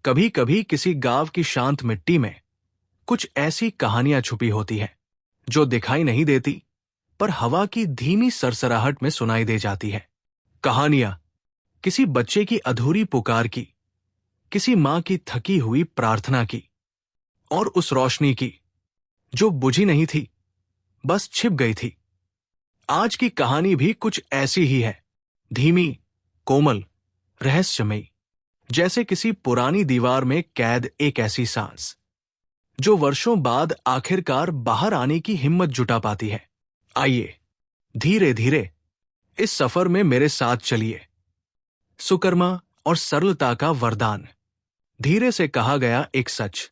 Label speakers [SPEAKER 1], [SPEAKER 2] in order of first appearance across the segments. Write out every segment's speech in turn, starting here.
[SPEAKER 1] कभी कभी किसी गांव की शांत मिट्टी में कुछ ऐसी कहानियां छुपी होती हैं जो दिखाई नहीं देती, पर हवा की धीमी सरसराहट में सुनाई दे जाती है। कहानियां किसी बच्चे की अधूरी पुकार की, किसी मां की थकी हुई प्रार्थना की, और उस रोशनी की जो बुझी नहीं थी, बस छिप गई थी। आज की कहानी भी कुछ ऐसी ही है, धीमी, कोमल, रहस्यमयी, जैसे किसी पुरानी दीवार में कैद एक ऐसी सांस जो वर्षों बाद आखिरकार बाहर आने की हिम्मत जुटा पाती है। आइए धीरे धीरे इस सफर में मेरे साथ चलिए। सुकर्मा और सरलता का वरदान। धीरे से कहा गया एक सच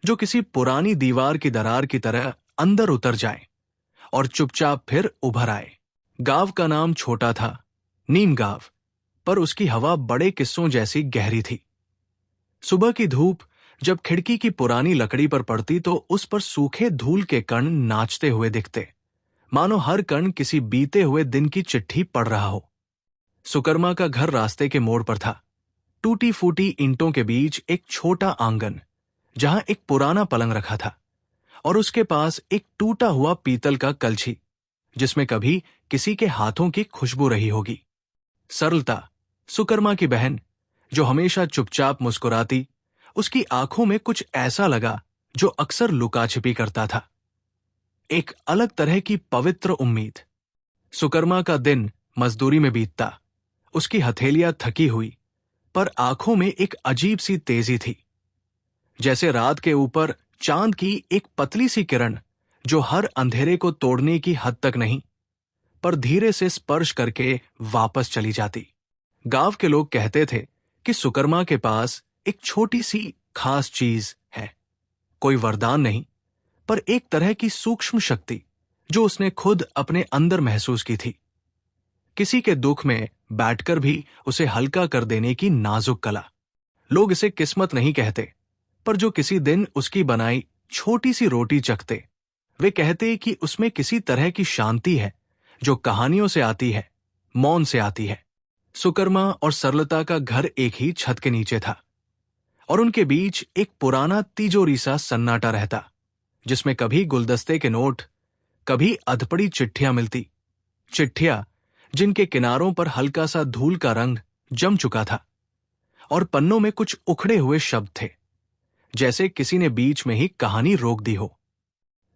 [SPEAKER 1] जो किसी पुरानी दीवार की दरार की तरह अंदर उतर जाए और चुपचाप फिर उभर आए। गांव का नाम छोटा था, नीम गांव, पर उसकी हवा बड़े किस्सों जैसी गहरी थी। सुबह की धूप जब खिड़की की पुरानी लकड़ी पर पड़ती तो उस पर सूखे धूल के कण नाचते हुए दिखते, मानो हर कण किसी बीते हुए दिन की चिट्ठी पढ़ रहा हो। सुकर्मा का घर रास्ते के मोड़ पर था। टूटी फूटी ईंटों के बीच एक छोटा आंगन जहां एक पुराना पलंग रखा था और उसके पास एक टूटा हुआ पीतल का कलछी जिसमें कभी किसी के हाथों की खुशबू रही होगी। सरलता, सुकर्मा की बहन, जो हमेशा चुपचाप मुस्कुराती, उसकी आंखों में कुछ ऐसा लगा जो अक्सर लुका छिपी करता था। एक अलग तरह की पवित्र उम्मीद। सुकर्मा का दिन मजदूरी में बीतता। उसकी हथेलियां थकी हुई, पर आंखों में एक अजीब सी तेजी थी, जैसे रात के ऊपर चांद की एक पतली सी किरण जो हर अंधेरे को तोड़ने की हद तक नहीं, पर धीरे से स्पर्श करके वापस चली जाती। गांव के लोग कहते थे कि सुकर्मा के पास एक छोटी सी खास चीज है, कोई वरदान नहीं, पर एक तरह की सूक्ष्म शक्ति जो उसने खुद अपने अंदर महसूस की थी। किसी के दुख में बैठकर भी उसे हल्का कर देने की नाजुक कला। लोग इसे किस्मत नहीं कहते, पर जो किसी दिन उसकी बनाई छोटी सी रोटी चखते, वे कहते कि उसमें किसी तरह की शांति है जो कहानियों से आती है, मौन से आती है। सुकर्मा और सरलता का घर एक ही छत के नीचे था और उनके बीच एक पुराना तिजोरी सा सन्नाटा रहता, जिसमें कभी गुलदस्ते के नोट, कभी अधपड़ी चिट्ठियां मिलती। चिट्ठियां जिनके किनारों पर हल्का सा धूल का रंग जम चुका था और पन्नों में कुछ उखड़े हुए शब्द थे, जैसे किसी ने बीच में ही कहानी रोक दी हो।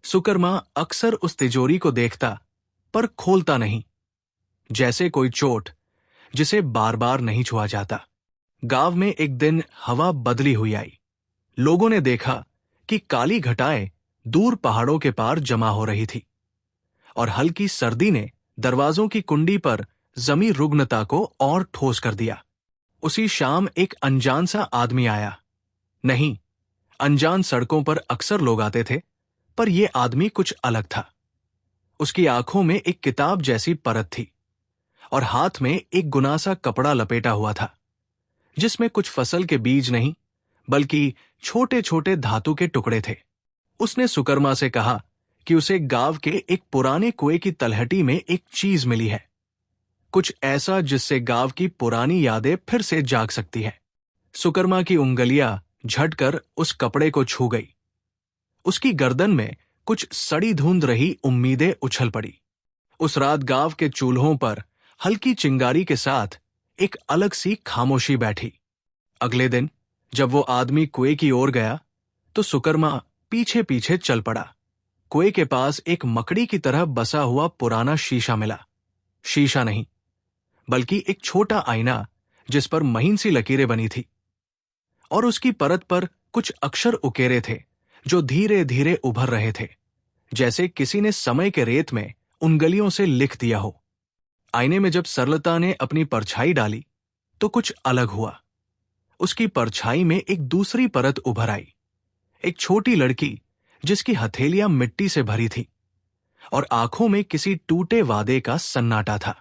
[SPEAKER 1] सुकर्मा अक्सर उस तिजोरी को देखता, पर खोलता नहीं, जैसे कोई चोट जिसे बार बार नहीं छुआ जाता। गांव में एक दिन हवा बदली हुई आई। लोगों ने देखा कि काली घटाएं दूर पहाड़ों के पार जमा हो रही थी और हल्की सर्दी ने दरवाजों की कुंडी पर जमी रुग्णता को और ठोस कर दिया। उसी शाम एक अनजान सा आदमी आया। नहीं, अनजान सड़कों पर अक्सर लोग आते थे, पर यह आदमी कुछ अलग था। उसकी आंखों में एक किताब जैसी परत थी और हाथ में एक गुनासा कपड़ा लपेटा हुआ था, जिसमें कुछ फसल के बीज नहीं, बल्कि छोटे छोटे धातु के टुकड़े थे। उसने सुकर्मा से कहा कि उसे गांव के एक पुराने कुएं की तलहटी में एक चीज मिली है, कुछ ऐसा जिससे गांव की पुरानी यादें फिर से जाग सकती है। सुकर्मा की उंगलियां झटकर उस कपड़े को छू गई। उसकी गर्दन में कुछ सड़ी धुंध रही उम्मीदें उछल पड़ी। उस रात गांव के चूल्हों पर हल्की चिंगारी के साथ एक अलग सी खामोशी बैठी। अगले दिन जब वो आदमी कुएं की ओर गया तो सुकर्मा पीछे पीछे चल पड़ा। कुएं के पास एक मकड़ी की तरह बसा हुआ पुराना शीशा मिला। शीशा नहीं, बल्कि एक छोटा आईना जिस पर महीन सी लकीरें बनी थी और उसकी परत पर कुछ अक्षर उकेरे थे जो धीरे धीरे उभर रहे थे, जैसे किसी ने समय के रेत में उंगलियों से लिख दिया हो। आईने में जब सरलता ने अपनी परछाई डाली तो कुछ अलग हुआ। उसकी परछाई में एक दूसरी परत उभर आई, एक छोटी लड़की जिसकी हथेलियां मिट्टी से भरी थी और आंखों में किसी टूटे वादे का सन्नाटा था।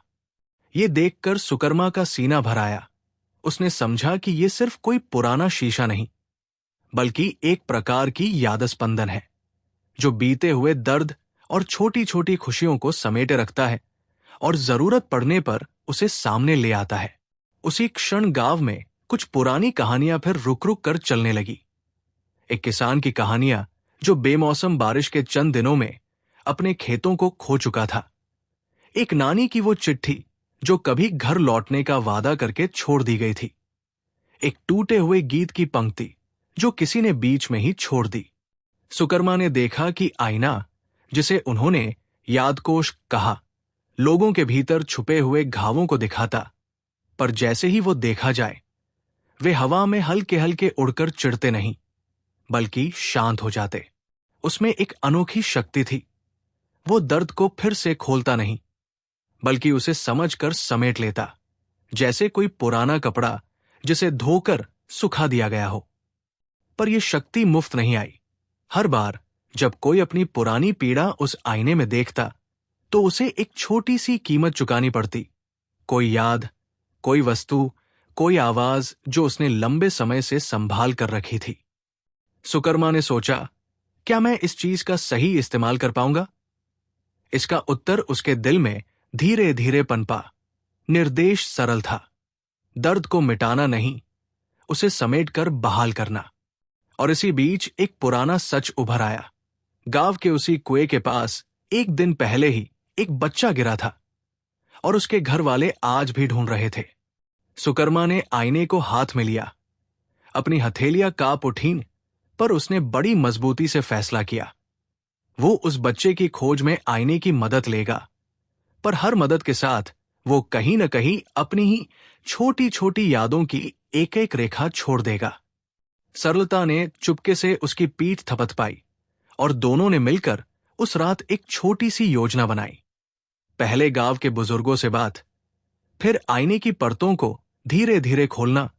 [SPEAKER 1] ये देखकर सुकर्मा का सीना भर आया। उसने समझा कि यह सिर्फ कोई पुराना शीशा नहीं, बल्कि एक प्रकार की यादस्पंदन है जो बीते हुए दर्द और छोटी छोटी खुशियों को समेटे रखता है और जरूरत पड़ने पर उसे सामने ले आता है। उसी क्षण गांव में कुछ पुरानी कहानियां फिर रुक रुक कर चलने लगी। एक किसान की कहानियां जो बेमौसम बारिश के चंद दिनों में अपने खेतों को खो चुका था। एक नानी की वो चिट्ठी जो कभी घर लौटने का वादा करके छोड़ दी गई थी। एक टूटे हुए गीत की पंक्ति जो किसी ने बीच में ही छोड़ दी। सुकर्मा ने देखा कि आईना, जिसे उन्होंने यादकोश कहा, लोगों के भीतर छुपे हुए घावों को दिखाता, पर जैसे ही वो देखा जाए वे हवा में हल्के हल्के उड़कर चिढ़ते नहीं बल्कि शांत हो जाते। उसमें एक अनोखी शक्ति थी। वो दर्द को फिर से खोलता नहीं बल्कि उसे समझकर समेट लेता, जैसे कोई पुराना कपड़ा जिसे धोकर सुखा दिया गया हो। पर यह शक्ति मुफ्त नहीं आई। हर बार जब कोई अपनी पुरानी पीड़ा उस आईने में देखता तो उसे एक छोटी सी कीमत चुकानी पड़ती। कोई याद, कोई वस्तु, कोई आवाज जो उसने लंबे समय से संभाल कर रखी थी। सुकर्मा ने सोचा, क्या मैं इस चीज का सही इस्तेमाल कर पाऊंगा? इसका उत्तर उसके दिल में धीरे धीरे पनपा। निर्देश सरल था, दर्द को मिटाना नहीं, उसे समेटकर बहाल करना। और इसी बीच एक पुराना सच उभर आया। गांव के उसी कुएं के पास एक दिन पहले ही एक बच्चा गिरा था और उसके घर वाले आज भी ढूंढ रहे थे। सुकर्मा ने आईने को हाथ में लिया। अपनी हथेलियां कांप उठीं, पर उसने बड़ी मजबूती से फैसला किया। वो उस बच्चे की खोज में आईने की मदद लेगा, पर हर मदद के साथ वो कहीं न कहीं अपनी ही छोटी छोटी यादों की एक एक रेखा छोड़ देगा। सरलता ने चुपके से उसकी पीठ थपथपाई और दोनों ने मिलकर उस रात एक छोटी सी योजना बनाई। पहले गांव के बुजुर्गों से बात, फिर आईने की परतों को धीरे धीरे खोलना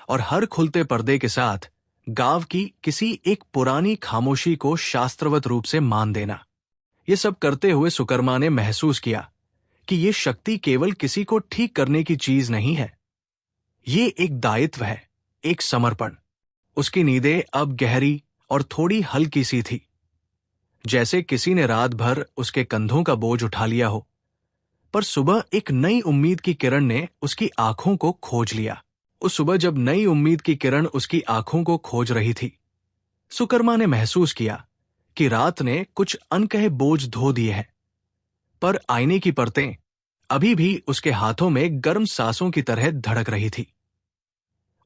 [SPEAKER 1] और हर खुलते पर्दे के साथ गांव की किसी एक पुरानी खामोशी को शास्त्रवत रूप से मान देना। ये सब करते हुए सुकर्मा ने महसूस किया कि ये शक्ति केवल किसी को ठीक करने की चीज नहीं है। ये एक दायित्व है, एक समर्पण। उसकी नींदें अब गहरी और थोड़ी हल्की सी थी, जैसे किसी ने रात भर उसके कंधों का बोझ उठा लिया हो। पर सुबह एक नई उम्मीद की किरण ने उसकी आंखों को खोज लिया। उस सुबह जब नई उम्मीद की किरण उसकी आंखों को खोज रही थी, सुकर्मा ने महसूस किया कि रात ने कुछ अनकहे बोझ धो दिए हैं। पर आईने की परतें अभी भी उसके हाथों में गर्म सांसों की तरह धड़क रही थी।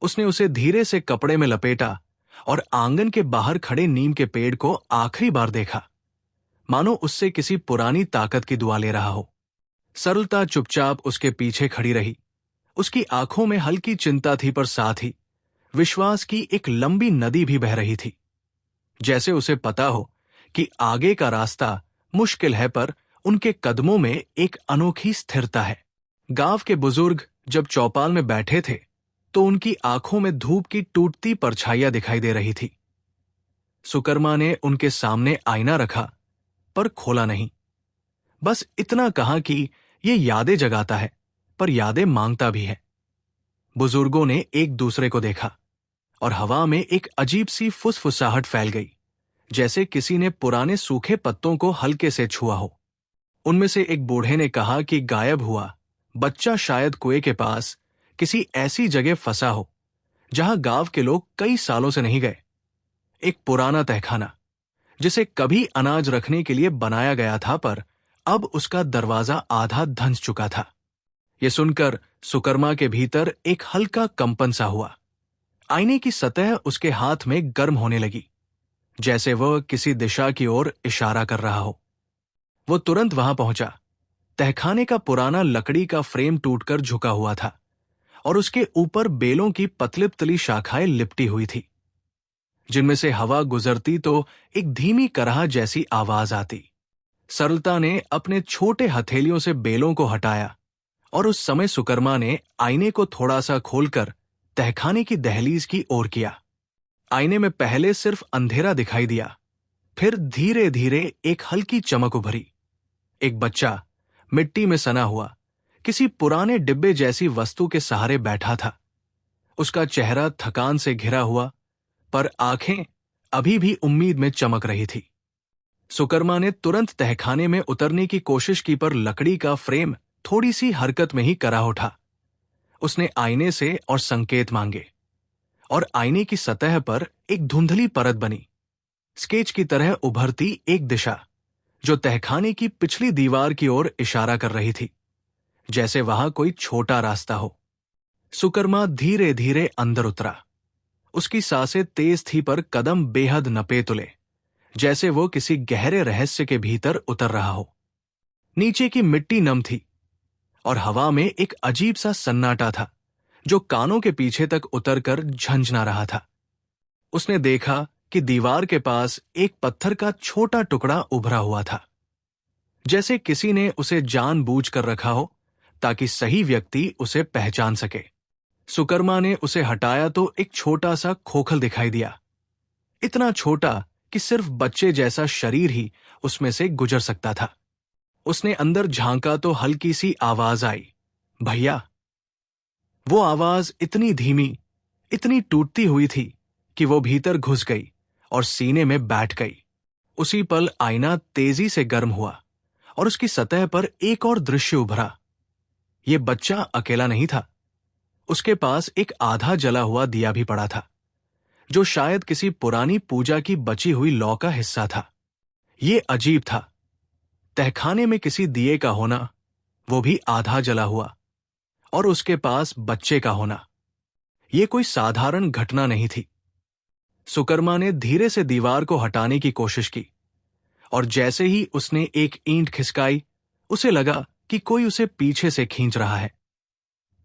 [SPEAKER 1] उसने उसे धीरे से कपड़े में लपेटा और आंगन के बाहर खड़े नीम के पेड़ को आखिरी बार देखा, मानो उससे किसी पुरानी ताकत की दुआ ले रहा हो। सरलता चुपचाप उसके पीछे खड़ी रही। उसकी आंखों में हल्की चिंता थी, पर साथ ही विश्वास की एक लंबी नदी भी बह रही थी। जैसे उसे पता हो कि आगे का रास्ता मुश्किल है, पर उनके कदमों में एक अनोखी स्थिरता है। गांव के बुजुर्ग जब चौपाल में बैठे थे तो उनकी आंखों में धूप की टूटती परछाइयां दिखाई दे रही थी। सुकर्मा ने उनके सामने आईना रखा, पर खोला नहीं। बस इतना कहा कि ये यादें जगाता है, पर यादें मांगता भी है। बुजुर्गों ने एक दूसरे को देखा और हवा में एक अजीब सी फुसफुसाहट फैल गई, जैसे किसी ने पुराने सूखे पत्तों को हल्के से छुआ हो। उनमें से एक बूढ़े ने कहा कि गायब हुआ बच्चा शायद कुएं के पास किसी ऐसी जगह फंसा हो जहां गांव के लोग कई सालों से नहीं गए। एक पुराना तहखाना जिसे कभी अनाज रखने के लिए बनाया गया था, पर अब उसका दरवाजा आधा धंस चुका था। यह सुनकर सुकर्मा के भीतर एक हल्का कंपन सा हुआ। आईने की सतह उसके हाथ में गर्म होने लगी, जैसे वह किसी दिशा की ओर इशारा कर रहा हो। वो तुरंत वहां पहुंचा। तहखाने का पुराना लकड़ी का फ्रेम टूटकर झुका हुआ था और उसके ऊपर बेलों की पतली पतली शाखाएं लिपटी हुई थी, जिनमें से हवा गुजरती तो एक धीमी कराह जैसी आवाज आती। सरलता ने अपने छोटे हथेलियों से बेलों को हटाया और उस समय सुकर्मा ने आईने को थोड़ा सा खोलकर तहखाने की दहलीज की ओर किया। आईने में पहले सिर्फ अंधेरा दिखाई दिया, फिर धीरे धीरे एक हल्की चमक उभरी। एक बच्चा मिट्टी में सना हुआ किसी पुराने डिब्बे जैसी वस्तु के सहारे बैठा था। उसका चेहरा थकान से घिरा हुआ, पर आंखें अभी भी उम्मीद में चमक रही थी। सुकर्मा ने तुरंत तहखाने में उतरने की कोशिश की, पर लकड़ी का फ्रेम थोड़ी सी हरकत में ही करा उठा। उसने आईने से और संकेत मांगे, और आईने की सतह पर एक धुंधली परत बनी, स्केच की तरह उभरती एक दिशा जो तहखाने की पिछली दीवार की ओर इशारा कर रही थी, जैसे वहां कोई छोटा रास्ता हो। सुकर्मा धीरे धीरे अंदर उतरा। उसकी सांसें तेज थी पर कदम बेहद नपे तुले, जैसे वो किसी गहरे रहस्य के भीतर उतर रहा हो। नीचे की मिट्टी नम थी और हवा में एक अजीब सा सन्नाटा था जो कानों के पीछे तक उतरकर झंझना रहा था। उसने देखा कि दीवार के पास एक पत्थर का छोटा टुकड़ा उभरा हुआ था, जैसे किसी ने उसे जानबूझकर रखा हो ताकि सही व्यक्ति उसे पहचान सके। सुकर्मा ने उसे हटाया तो एक छोटा सा खोखल दिखाई दिया, इतना छोटा कि सिर्फ बच्चे जैसा शरीर ही उसमें से गुजर सकता था। उसने अंदर झांका तो हल्की सी आवाज आई, भैया। वो आवाज इतनी धीमी, इतनी टूटती हुई थी कि वो भीतर घुस गई और सीने में बैठ गई। उसी पल आईना तेजी से गर्म हुआ और उसकी सतह पर एक और दृश्य उभरा। ये बच्चा अकेला नहीं था। उसके पास एक आधा जला हुआ दिया भी पड़ा था, जो शायद किसी पुरानी पूजा की बची हुई लौ का हिस्सा था। ये अजीब था, तहखाने में किसी दिए का होना, वो भी आधा जला हुआ, और उसके पास बच्चे का होना। ये कोई साधारण घटना नहीं थी। सुकर्मा ने धीरे से दीवार को हटाने की कोशिश की, और जैसे ही उसने एक ईंट खिसकाई, उसे लगा कि कोई उसे पीछे से खींच रहा है।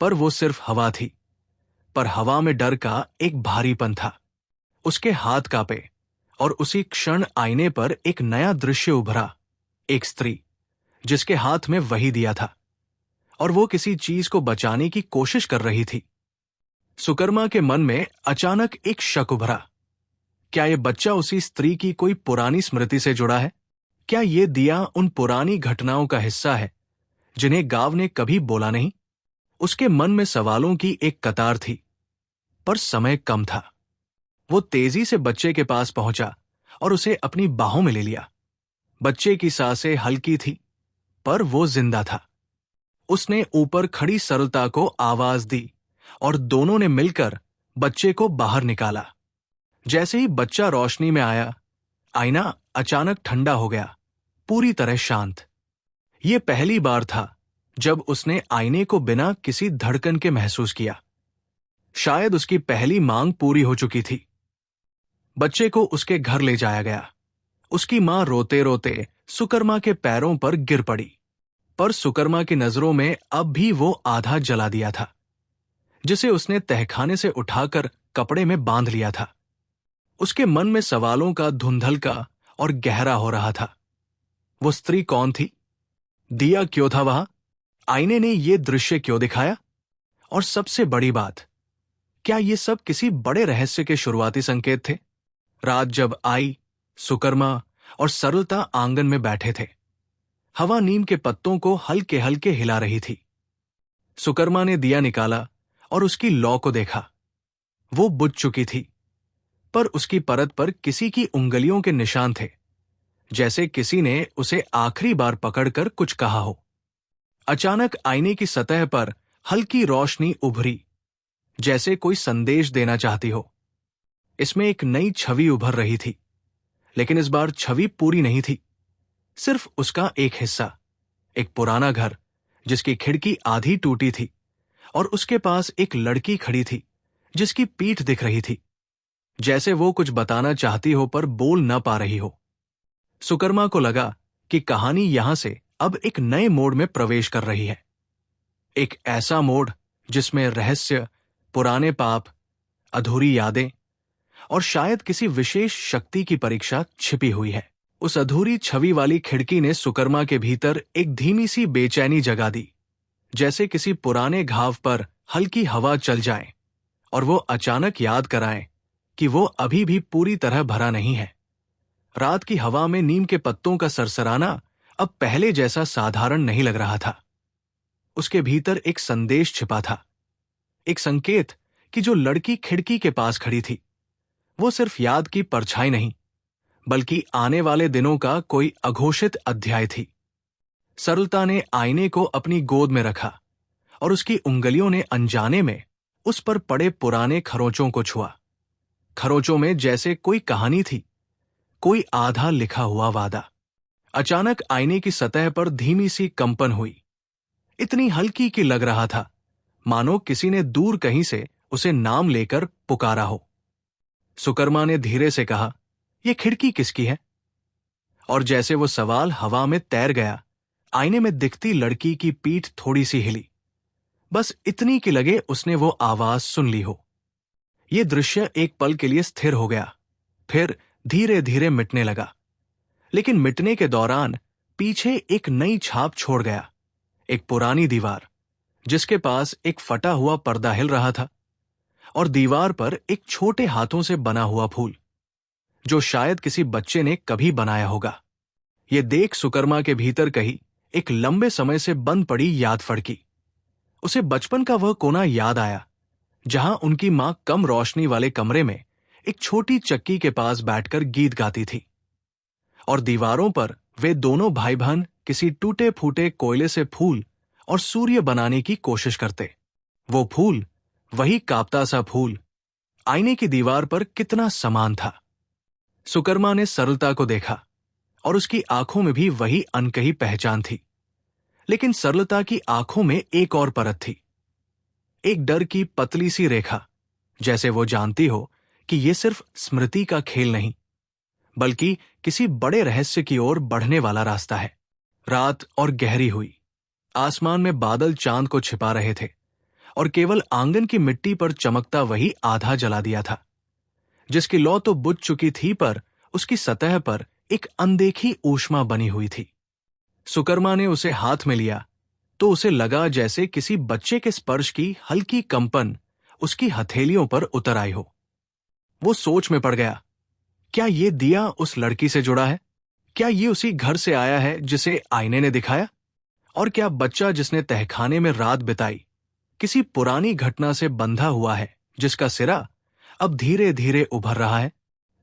[SPEAKER 1] पर वो सिर्फ हवा थी, पर हवा में डर का एक भारीपन था। उसके हाथ कांपे और उसी क्षण आईने पर एक नया दृश्य उभरा, एक स्त्री जिसके हाथ में वही दिया था, और वो किसी चीज को बचाने की कोशिश कर रही थी। सुकर्मा के मन में अचानक एक शक उभरा। क्या ये बच्चा उसी स्त्री की कोई पुरानी स्मृति से जुड़ा है? क्या ये दिया उन पुरानी घटनाओं का हिस्सा है जिन्हें गांव ने कभी बोला नहीं? उसके मन में सवालों की एक कतार थी, पर समय कम था। वो तेजी से बच्चे के पास पहुंचा और उसे अपनी बाहों में ले लिया। बच्चे की सांसें हल्की थी, पर वो जिंदा था। उसने ऊपर खड़ी सरलता को आवाज दी और दोनों ने मिलकर बच्चे को बाहर निकाला। जैसे ही बच्चा रोशनी में आया, आईना अचानक ठंडा हो गया, पूरी तरह शांत। ये पहली बार था जब उसने आईने को बिना किसी धड़कन के महसूस किया। शायद उसकी पहली मांग पूरी हो चुकी थी। बच्चे को उसके घर ले जाया गया। उसकी मां रोते रोते सुकर्मा के पैरों पर गिर पड़ी, पर सुकर्मा की नजरों में अब भी वो आधा जला दिया था, जिसे उसने तहखाने से उठाकर कपड़े में बांध लिया था। उसके मन में सवालों का धुंधलका और गहरा हो रहा था। वो स्त्री कौन थी? दिया क्यों था वहां? आईने ने ये दृश्य क्यों दिखाया? और सबसे बड़ी बात, क्या ये सब किसी बड़े रहस्य के शुरुआती संकेत थे? रात जब आई, सुकर्मा और सरलता आंगन में बैठे थे। हवा नीम के पत्तों को हल्के हल्के हिला रही थी। सुकर्मा ने दिया निकाला और उसकी लौ को देखा। वो बुझ चुकी थी, पर उसकी परत पर किसी की उंगलियों के निशान थे, जैसे किसी ने उसे आखिरी बार पकड़कर कुछ कहा हो। अचानक आईने की सतह पर हल्की रोशनी उभरी, जैसे कोई संदेश देना चाहती हो। इसमें एक नई छवि उभर रही थी, लेकिन इस बार छवि पूरी नहीं थी, सिर्फ उसका एक हिस्सा। एक पुराना घर जिसकी खिड़की आधी टूटी थी, और उसके पास एक लड़की खड़ी थी जिसकी पीठ दिख रही थी, जैसे वो कुछ बताना चाहती हो पर बोल न पा रही हो। सुकर्मा को लगा कि कहानी यहां से अब एक नए मोड़ में प्रवेश कर रही है। एक ऐसा मोड़ जिसमें रहस्य, पुराने पाप, अधूरी यादें और शायद किसी विशेष शक्ति की परीक्षा छिपी हुई है। उस अधूरी छवि वाली खिड़की ने सुकर्मा के भीतर एक धीमी सी बेचैनी जगा दी, जैसे किसी पुराने घाव पर हल्की हवा चल जाए और वो अचानक याद कराए कि वो अभी भी पूरी तरह भरा नहीं है। रात की हवा में नीम के पत्तों का सरसराना अब पहले जैसा साधारण नहीं लग रहा था। उसके भीतर एक संदेश छिपा था, एक संकेत कि जो लड़की खिड़की के पास खड़ी थी, वो सिर्फ याद की परछाई नहीं, बल्कि आने वाले दिनों का कोई अघोषित अध्याय थी। सरलता ने आईने को अपनी गोद में रखा और उसकी उंगलियों ने अनजाने में उस पर पड़े पुराने खरोंचों को छुआ। खरोंचों में जैसे कोई कहानी थी, कोई आधा लिखा हुआ वादा। अचानक आईने की सतह पर धीमी सी कंपन हुई, इतनी हल्की कि लग रहा था मानो किसी ने दूर कहीं से उसे नाम लेकर पुकारा हो। सुकर्मा ने धीरे से कहा, यह खिड़की किसकी है? और जैसे वो सवाल हवा में तैर गया, आईने में दिखती लड़की की पीठ थोड़ी सी हिली, बस इतनी कि लगे उसने वो आवाज सुन ली हो। ये दृश्य एक पल के लिए स्थिर हो गया, फिर धीरे धीरे मिटने लगा। लेकिन मिटने के दौरान पीछे एक नई छाप छोड़ गया, एक पुरानी दीवार जिसके पास एक फटा हुआ पर्दा हिल रहा था, और दीवार पर एक छोटे हाथों से बना हुआ फूल, जो शायद किसी बच्चे ने कभी बनाया होगा। ये देख सुकर्मा के भीतर कहीं एक लंबे समय से बंद पड़ी याद फड़की। उसे बचपन का वह कोना याद आया जहां उनकी मां कम रोशनी वाले कमरे में एक छोटी चक्की के पास बैठकर गीत गाती थी, और दीवारों पर वे दोनों भाई बहन किसी टूटे फूटे कोयले से फूल और सूर्य बनाने की कोशिश करते। वो फूल, वही कांपता सा फूल, आईने की दीवार पर कितना समान था। सुकर्मा ने सरलता को देखा और उसकी आंखों में भी वही अनकही पहचान थी, लेकिन सरलता की आंखों में एक और परत थी, एक डर की पतली सी रेखा, जैसे वो जानती हो कि ये सिर्फ स्मृति का खेल नहीं, बल्कि किसी बड़े रहस्य की ओर बढ़ने वाला रास्ता है। रात और गहरी हुई, आसमान में बादल चांद को छिपा रहे थे, और केवल आंगन की मिट्टी पर चमकता वही आधा जला दिया था, जिसकी लौ तो बुझ चुकी थी, पर उसकी सतह पर एक अनदेखी ऊष्मा बनी हुई थी। सुकर्मा ने उसे हाथ में लिया तो उसे लगा जैसे किसी बच्चे के स्पर्श की हल्की कंपन उसकी हथेलियों पर उतर आई हो। वो सोच में पड़ गया, क्या ये दिया उस लड़की से जुड़ा है? क्या ये उसी घर से आया है जिसे आईने ने दिखाया? और क्या बच्चा जिसने तहखाने में रात बिताई किसी पुरानी घटना से बंधा हुआ है, जिसका सिरा अब धीरे धीरे उभर रहा है?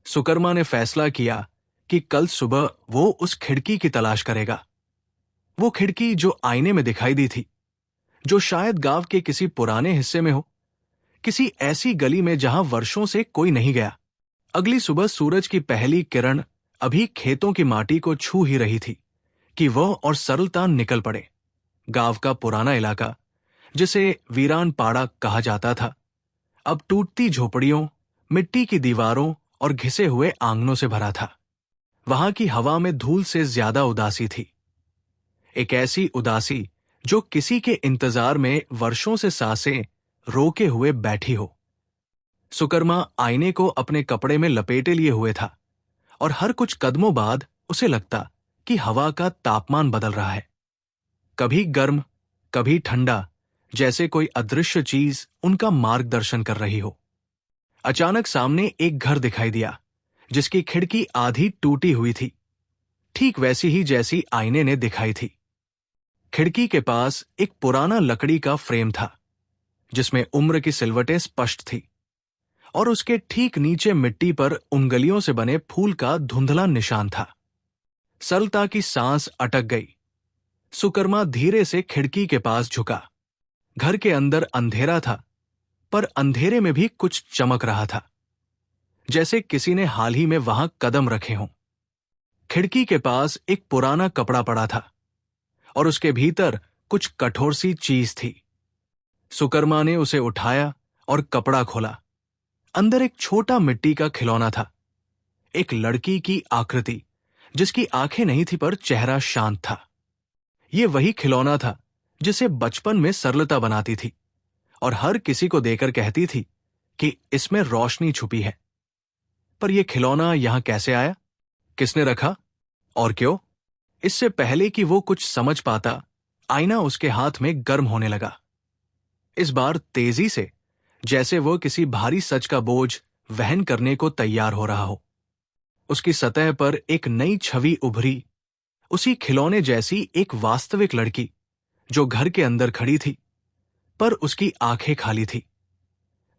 [SPEAKER 1] सुकर्मा ने फैसला किया कि कल सुबह वो उस खिड़की की तलाश करेगा, वो खिड़की जो आईने में दिखाई दी थी, जो शायद गांव के किसी पुराने हिस्से में हो, किसी ऐसी गली में जहां वर्षों से कोई नहीं गया। अगली सुबह सूरज की पहली किरण अभी खेतों की माटी को छू ही रही थी कि वह और सरलता निकल पड़े। गांव का पुराना इलाका, जिसे वीरान पाड़ा कहा जाता था, अब टूटती झोपड़ियों, मिट्टी की दीवारों और घिसे हुए आंगनों से भरा था। वहां की हवा में धूल से ज्यादा उदासी थी, एक ऐसी उदासी जो किसी के इंतजार में वर्षों से सांसें रोके हुए बैठी हो। सुकर्मा आईने को अपने कपड़े में लपेटे लिए हुए था, और हर कुछ कदमों बाद उसे लगता कि हवा का तापमान बदल रहा है, कभी गर्म, कभी ठंडा, जैसे कोई अदृश्य चीज उनका मार्गदर्शन कर रही हो। अचानक सामने एक घर दिखाई दिया, जिसकी खिड़की आधी टूटी हुई थी, ठीक वैसी ही जैसी आईने ने दिखाई थी। खिड़की के पास एक पुराना लकड़ी का फ्रेम था, जिसमें उम्र की सिलवटें स्पष्ट थी, और उसके ठीक नीचे मिट्टी पर उंगलियों से बने फूल का धुंधला निशान था। सरलता की सांस अटक गई। सुकर्मा धीरे से खिड़की के पास झुका। घर के अंदर अंधेरा था, पर अंधेरे में भी कुछ चमक रहा था, जैसे किसी ने हाल ही में वहां कदम रखे हों। खिड़की के पास एक पुराना कपड़ा पड़ा था, और उसके भीतर कुछ कठोर सी चीज थी। सुकर्मा ने उसे उठाया और कपड़ा खोला। अंदर एक छोटा मिट्टी का खिलौना था, एक लड़की की आकृति, जिसकी आंखें नहीं थी पर चेहरा शांत था। यह वही खिलौना था जिसे बचपन में सरलता बनाती थी, और हर किसी को देकर कहती थी कि इसमें रोशनी छुपी है। पर यह खिलौना यहां कैसे आया, किसने रखा, और क्यों? इससे पहले कि वो कुछ समझ पाता, आईना उसके हाथ में गर्म होने लगा। इस बार तेजी से, जैसे वो किसी भारी सच का बोझ वहन करने को तैयार हो रहा हो। उसकी सतह पर एक नई छवि उभरी, उसी खिलौने जैसी एक वास्तविक लड़की, जो घर के अंदर खड़ी थी, पर उसकी आंखें खाली थी,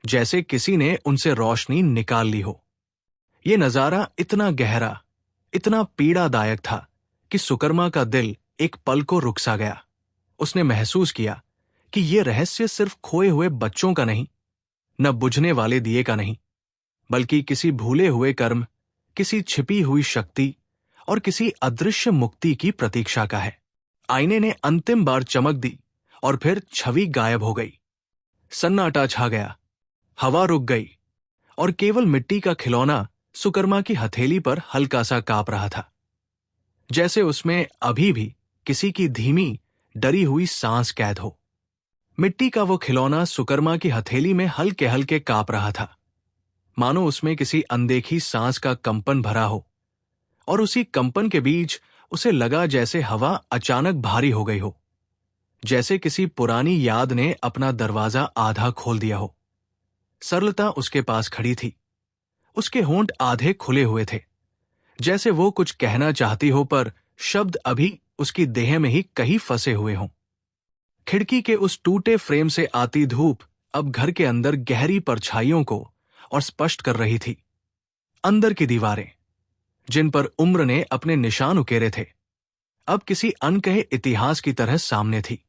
[SPEAKER 1] जैसे किसी ने उनसे रोशनी निकाल ली हो। यह नजारा इतना गहरा, इतना पीड़ादायक था कि सुकर्मा का दिल एक पल को रुक सा गया। उसने महसूस किया कि ये रहस्य सिर्फ खोए हुए बच्चों का नहीं, न बुझने वाले दिए का नहीं, बल्कि किसी भूले हुए कर्म, किसी छिपी हुई शक्ति और किसी अदृश्य मुक्ति की प्रतीक्षा का है। आईने ने अंतिम बार चमक दी और फिर छवि गायब हो गई। सन्नाटा छा गया, हवा रुक गई और केवल मिट्टी का खिलौना सुकर्मा की हथेली पर हल्का सा कांप रहा था, जैसे उसमें अभी भी किसी की धीमी, डरी हुई सांस कैद हो। मिट्टी का वो खिलौना सुकर्मा की हथेली में हल्के हल्के कांप रहा था, मानो उसमें किसी अनदेखी सांस का कंपन भरा हो, और उसी कंपन के बीच उसे लगा जैसे हवा अचानक भारी हो गई हो, जैसे किसी पुरानी याद ने अपना दरवाजा आधा खोल दिया हो। सरलता उसके पास खड़ी थी, उसके होंठ आधे खुले हुए थे, जैसे वो कुछ कहना चाहती हो पर शब्द अभी उसकी देह में ही कहीं फंसे हुए हों। खिड़की के उस टूटे फ्रेम से आती धूप अब घर के अंदर गहरी परछाइयों को और स्पष्ट कर रही थी। अंदर की दीवारें, जिन पर उम्र ने अपने निशान उकेरे थे, अब किसी अनकहे इतिहास की तरह सामने थी।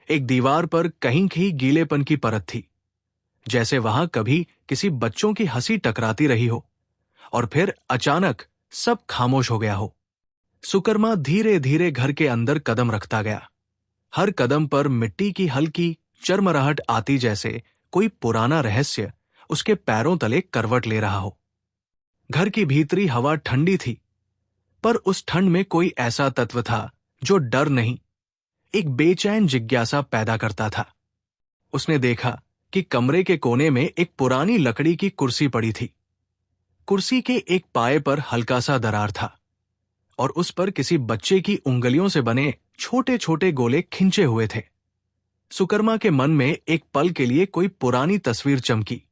[SPEAKER 1] एक दीवार पर कहीं कहीं गीलेपन की परत थी, जैसे वहां कभी किसी बच्चों की हंसी टकराती रही हो और फिर अचानक सब खामोश हो गया हो। सुकर्मा धीरे धीरे घर के अंदर कदम रखता गया। हर कदम पर मिट्टी की हल्की चरमराहट आती, जैसे कोई पुराना रहस्य उसके पैरों तले करवट ले रहा हो। घर की भीतरी हवा ठंडी थी, पर उस ठंड में कोई ऐसा तत्व था जो डर नहीं, एक बेचैन जिज्ञासा पैदा करता था। उसने देखा कि कमरे के कोने में एक पुरानी लकड़ी की कुर्सी पड़ी थी। कुर्सी के एक पाए पर हल्का सा दरार था और उस पर किसी बच्चे की उंगलियों से बने छोटे छोटे गोले खिंचे हुए थे। सुकर्मा के मन में एक पल के लिए कोई पुरानी तस्वीर चमकी,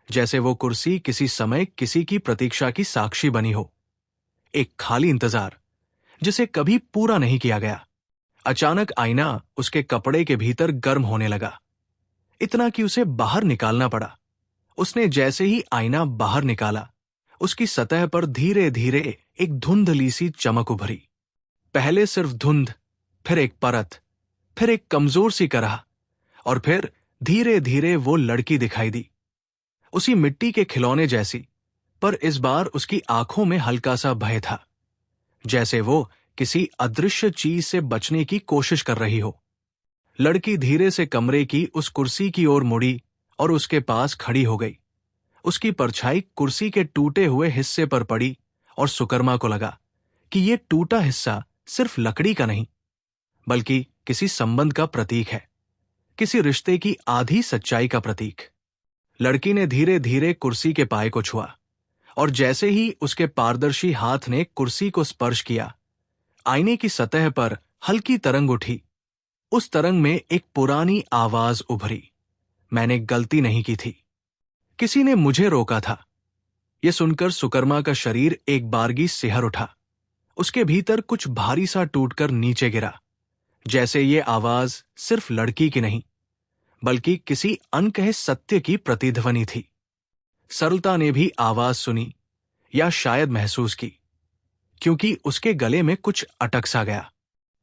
[SPEAKER 1] जैसे वो कुर्सी किसी समय किसी की प्रतीक्षा की साक्षी बनी हो। एक खाली इंतजार, जिसे कभी पूरा नहीं किया गया। अचानक आईना उसके कपड़े के भीतर गर्म होने लगा, इतना कि उसे बाहर निकालना पड़ा। उसने जैसे ही आईना बाहर निकाला, उसकी सतह पर धीरे धीरे एक धुंधली सी चमक उभरी। पहले सिर्फ धुंध, फिर एक परत, फिर एक कमजोर सी कराह, और फिर धीरे धीरे वो लड़की दिखाई दी, उसी मिट्टी के खिलौने जैसी, पर इस बार उसकी आंखों में हल्का सा भय था, जैसे वो किसी अदृश्य चीज से बचने की कोशिश कर रही हो। लड़की धीरे से कमरे की उस कुर्सी की ओर मुड़ी और उसके पास खड़ी हो गई। उसकी परछाई कुर्सी के टूटे हुए हिस्से पर पड़ी और सुकर्मा को लगा कि ये टूटा हिस्सा सिर्फ लकड़ी का नहीं, बल्कि किसी संबंध का प्रतीक है, किसी रिश्ते की आधी सच्चाई का प्रतीक। लड़की ने धीरे धीरे कुर्सी के पाए को छुआ, और जैसे ही उसके पारदर्शी हाथ ने कुर्सी को स्पर्श किया, आईने की सतह पर हल्की तरंग उठी। उस तरंग में एक पुरानी आवाज उभरी, मैंने गलती नहीं की थी, किसी ने मुझे रोका था। यह सुनकर सुकर्मा का शरीर एक बारगी सिहर उठा। उसके भीतर कुछ भारी सा टूटकर नीचे गिरा, जैसे ये आवाज सिर्फ लड़की की नहीं, बल्कि किसी अनकहे सत्य की प्रतिध्वनि थी। सरलता ने भी आवाज सुनी, या शायद महसूस की, क्योंकि उसके गले में कुछ अटक सा गया।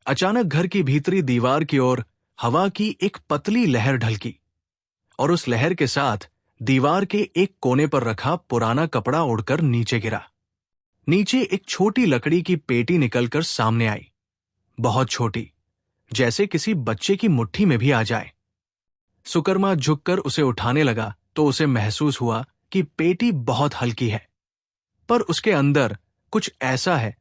[SPEAKER 1] अचानक घर की भीतरी दीवार की ओर हवा की एक पतली लहर ढलकी, और उस लहर के साथ दीवार के एक कोने पर रखा पुराना कपड़ा उड़कर नीचे गिरा। नीचे एक छोटी लकड़ी की पेटी निकलकर सामने आई, बहुत छोटी, जैसे किसी बच्चे की मुट्ठी में भी आ जाए। सुकर्मा झुककर उसे उठाने लगा तो उसे महसूस हुआ कि पेटी बहुत हल्की है, पर उसके अंदर कुछ ऐसा है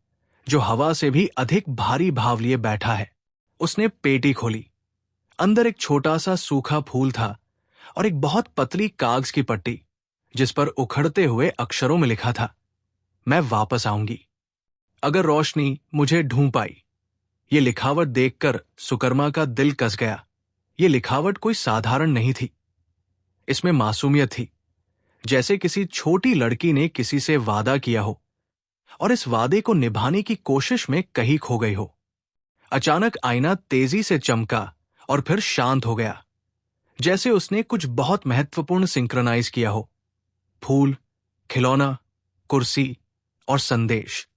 [SPEAKER 1] जो हवा से भी अधिक भारी भाव लिए बैठा है। उसने पेटी खोली। अंदर एक छोटा सा सूखा फूल था और एक बहुत पतली कागज की पट्टी, जिस पर उखड़ते हुए अक्षरों में लिखा था, मैं वापस आऊंगी अगर रोशनी मुझे ढूंढ पाई। ये लिखावट देखकर सुकर्मा का दिल कस गया। ये लिखावट कोई साधारण नहीं थी, इसमें मासूमियत थी, जैसे किसी छोटी लड़की ने किसी से वादा किया हो और इस वादे को निभाने की कोशिश में कहीं खो गई हो। अचानक आईना तेजी से चमका और फिर शांत हो गया, जैसे उसने कुछ बहुत महत्वपूर्ण सिंक्रनाइज किया हो। फूल, खिलौना, कुर्सी और संदेश,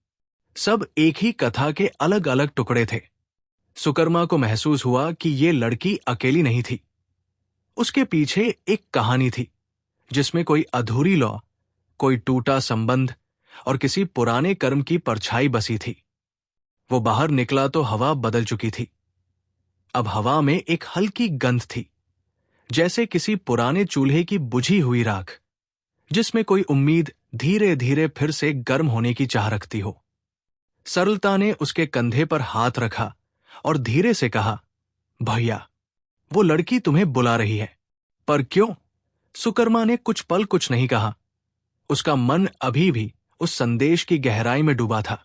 [SPEAKER 1] सब एक ही कथा के अलग अलग टुकड़े थे। सुकर्मा को महसूस हुआ कि ये लड़की अकेली नहीं थी। उसके पीछे एक कहानी थी जिसमें कोई अधूरी लौ, कोई टूटा संबंध और किसी पुराने कर्म की परछाई बसी थी। वो बाहर निकला तो हवा बदल चुकी थी। अब हवा में एक हल्की गंध थी, जैसे किसी पुराने चूल्हे की बुझी हुई राख, जिसमें कोई उम्मीद धीरे धीरे फिर से गर्म होने की चाह रखती हो। सरलता ने उसके कंधे पर हाथ रखा और धीरे से कहा, भैया, वो लड़की तुम्हें बुला रही है। पर क्यों? सुकर्मा ने कुछ पल कुछ नहीं कहा। उसका मन अभी भी उस संदेश की गहराई में डूबा था।